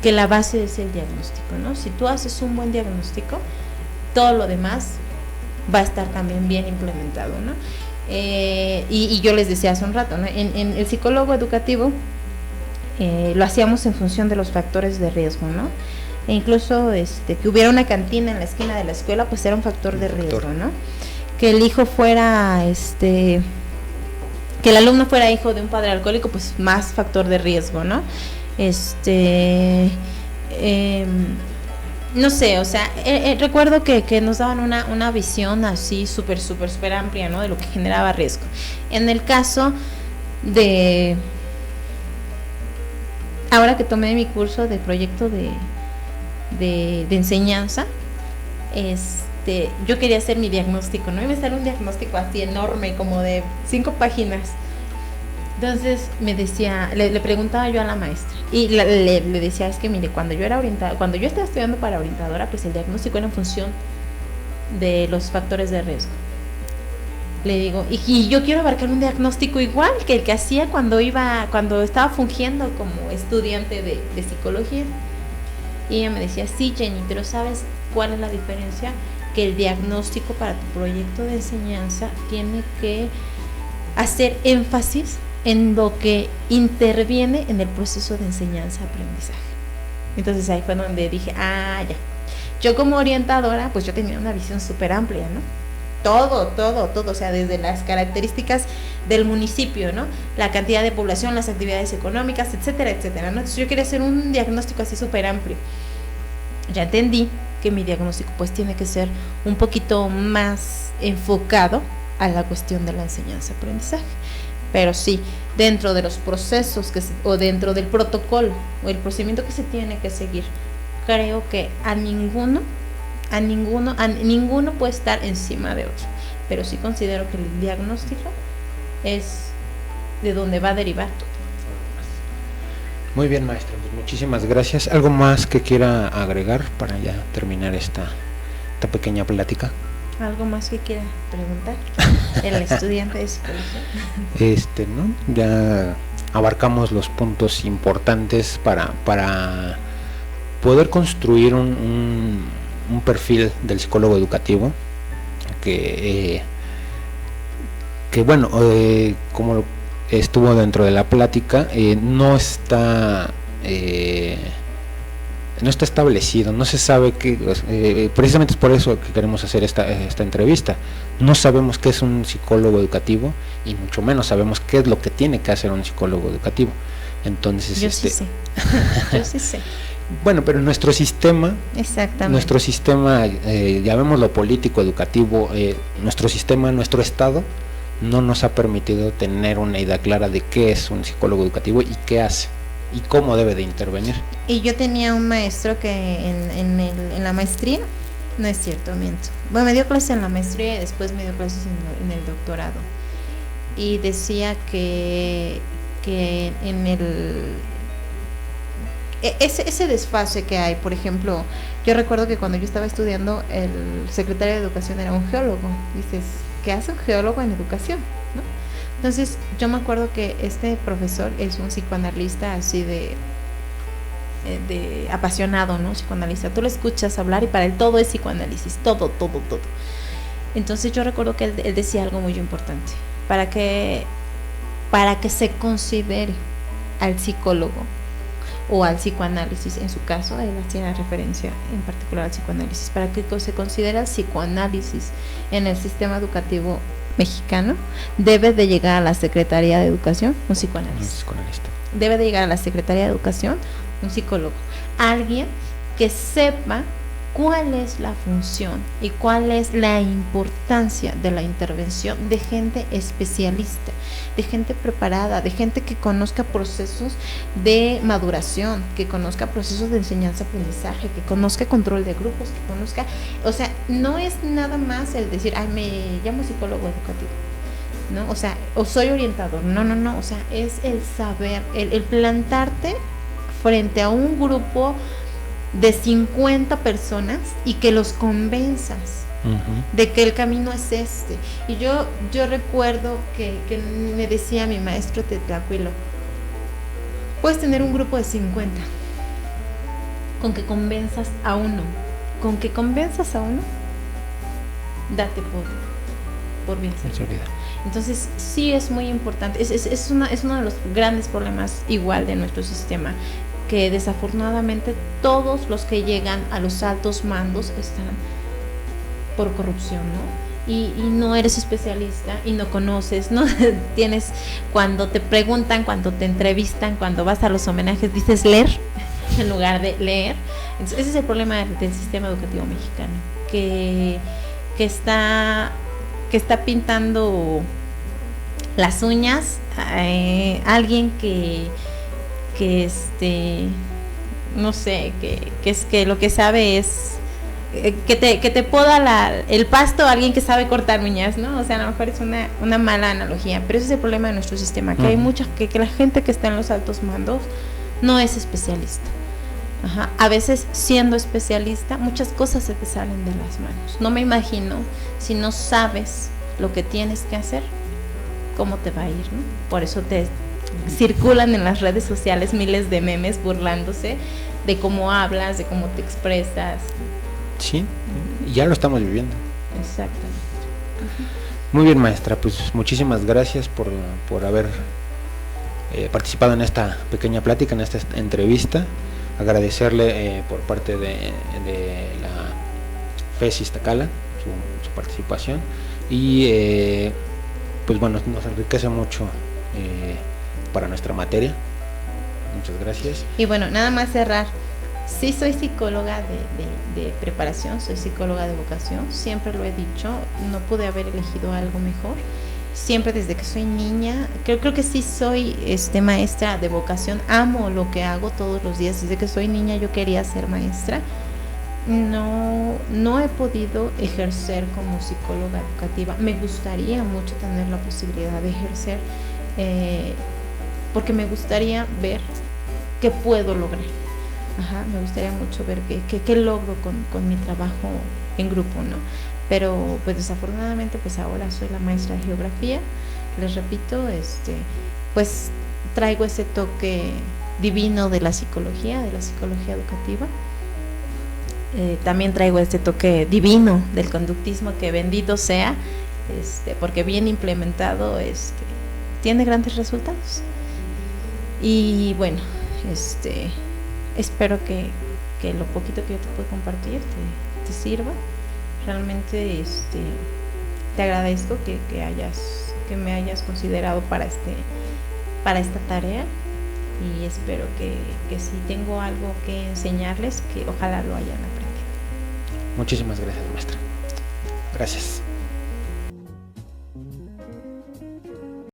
la base es el diagnóstico, ¿no? Si tú haces un buen diagnóstico, todo lo demás va a estar también bien implementado, ¿no? Y yo les decía hace un rato, ¿no? En el psicólogo educativo lo hacíamos en función de los factores de riesgo, ¿no? E incluso que hubiera una cantina en la esquina de la escuela, pues era un factor de riesgo, ¿no? Que el hijo fuera, que el alumno fuera hijo de un padre alcohólico, pues más factor de riesgo, ¿no? No sé, o sea, recuerdo que nos daban una visión así súper amplia, ¿no? De lo que generaba riesgo. En el caso de, ahora que tomé mi curso de proyecto de enseñanza, yo quería hacer mi diagnóstico, ¿no? Y me salió un diagnóstico así enorme, como de 5 páginas. Entonces me decía, le preguntaba yo a la maestra y le decía, es que mire, cuando yo estaba estudiando para orientadora, pues el diagnóstico era en función de los factores de riesgo. Le digo, y yo quiero abarcar un diagnóstico igual que el que hacía cuando estaba fungiendo como estudiante de psicología. Y ella me decía, sí, Jenny, pero ¿sabes cuál es la diferencia? Que el diagnóstico para tu proyecto de enseñanza tiene que hacer énfasis en lo que interviene en el proceso de enseñanza-aprendizaje. Entonces ahí fue donde dije, ya. Yo como orientadora, pues yo tenía una visión súper amplia, ¿no? Todo, o sea, desde las características del municipio, ¿no? La cantidad de población, las actividades económicas, etcétera, ¿no? Entonces yo quería hacer un diagnóstico así súper amplio. Ya entendí que mi diagnóstico pues tiene que ser un poquito más enfocado a la cuestión de la enseñanza-aprendizaje. Pero sí, dentro de los procesos o dentro del protocolo o el procedimiento que se tiene que seguir, creo que a ninguno puede estar encima de otro. Pero sí considero que el diagnóstico es de donde va a derivar todo. Muy bien, maestra, pues muchísimas gracias. ¿Algo más que quiera agregar para ya terminar esta pequeña plática? ¿Algo más que quiera preguntar el estudiante de psicología? ¿No? Ya abarcamos los puntos importantes para poder construir un perfil del psicólogo educativo que bueno, como estuvo dentro de la plática, no está establecido, no se sabe qué, precisamente es por eso que queremos hacer esta entrevista. No sabemos qué es un psicólogo educativo y mucho menos sabemos qué es lo que tiene que hacer un psicólogo educativo. Entonces, yo sí sé. Yo sí sé. Bueno, pero nuestro sistema, llamémoslo político, educativo, nuestro sistema, nuestro Estado, no nos ha permitido tener una idea clara de qué es un psicólogo educativo y qué hace y cómo debe de intervenir. Y yo tenía un maestro que en la maestría, no es cierto, miento. Bueno, me dio clases en la maestría y después me dio clases en el doctorado. Y decía que en ese desfase que hay, por ejemplo, yo recuerdo que cuando yo estaba estudiando, el secretario de Educación era un geólogo. Dices, ¿qué hace un geólogo en educación? ¿No? Entonces, yo me acuerdo que este profesor es un psicoanalista así de apasionado, ¿no? Psicoanalista. Tú lo escuchas hablar y para él todo es psicoanálisis, todo. Entonces, yo recuerdo que él decía algo muy importante. Para que se considere al psicólogo o al psicoanálisis, en su caso él hacía referencia en particular al psicoanálisis, para que se considere el psicoanálisis en el sistema educativo mexicano, debe de llegar a la Secretaría de Educación un psicoanalista. Debe de llegar a la Secretaría de Educación un psicólogo, alguien que sepa cuál es la función y cuál es la importancia de la intervención de gente especialista, de gente preparada, de gente que conozca procesos de maduración, que conozca procesos de enseñanza-aprendizaje, que conozca control de grupos, que conozca, o sea, no es nada más el decir, ay, me llamo psicólogo educativo, ¿no? O sea, o soy orientador, no, o sea, es el saber, el plantarte frente a un grupo de 50 personas y que los convenzas de que el camino es este. Y yo recuerdo que me decía mi maestro Tetlacuilo, puedes tener un grupo de 50 con que convenzas a uno, date por bien servido. Entonces sí es muy importante, es uno de los grandes problemas igual de nuestro sistema, que desafortunadamente todos los que llegan a los altos mandos están por corrupción, ¿no? Y no eres especialista y no conoces, no tienes, cuando te preguntan, cuando te entrevistan, cuando vas a los homenajes, dices leer en lugar de leer. Entonces, ese es el problema del sistema educativo mexicano, que está pintando las uñas a alguien que no sé, que lo que sabe es que te poda el pasto a alguien que sabe cortar uñas, ¿no? O sea, a lo mejor es una mala analogía, pero ese es el problema de nuestro sistema, que hay mucha, que la gente que está en los altos mandos no es especialista. A veces siendo especialista muchas cosas se te salen de las manos. No me imagino si no sabes lo que tienes que hacer, cómo te va a ir, ¿no? Por eso circulan en las redes sociales miles de memes burlándose de cómo hablas, de cómo te expresas. Sí, ya lo estamos viviendo. Exactamente. Muy bien, maestra, pues muchísimas gracias por haber participado en esta pequeña plática, en esta entrevista. Agradecerle por parte de la FES Iztacala su participación y pues bueno, nos enriquece mucho para nuestra materia. Muchas gracias. Y bueno, nada más cerrar. Sí, soy psicóloga de preparación, soy psicóloga de vocación, siempre lo he dicho, no pude haber elegido algo mejor. Siempre desde que soy niña, creo que sí soy maestra de vocación, amo lo que hago todos los días. Desde que soy niña yo quería ser maestra. No he podido ejercer como psicóloga educativa. Me gustaría mucho tener la posibilidad de ejercer, porque me gustaría ver qué puedo lograr. Me gustaría mucho ver qué logro con mi trabajo en grupo, ¿no? Pero pues desafortunadamente pues ahora soy la maestra de geografía. Les repito, pues traigo ese toque divino de la psicología educativa. También traigo este toque divino del conductismo, que bendito sea, porque bien implementado tiene grandes resultados. Y bueno, espero que lo poquito que yo te puedo compartir te sirva. Realmente te agradezco que me hayas considerado para esta tarea, y espero que si tengo algo que enseñarles, que ojalá lo hayan aprendido. Muchísimas gracias, maestra. Gracias.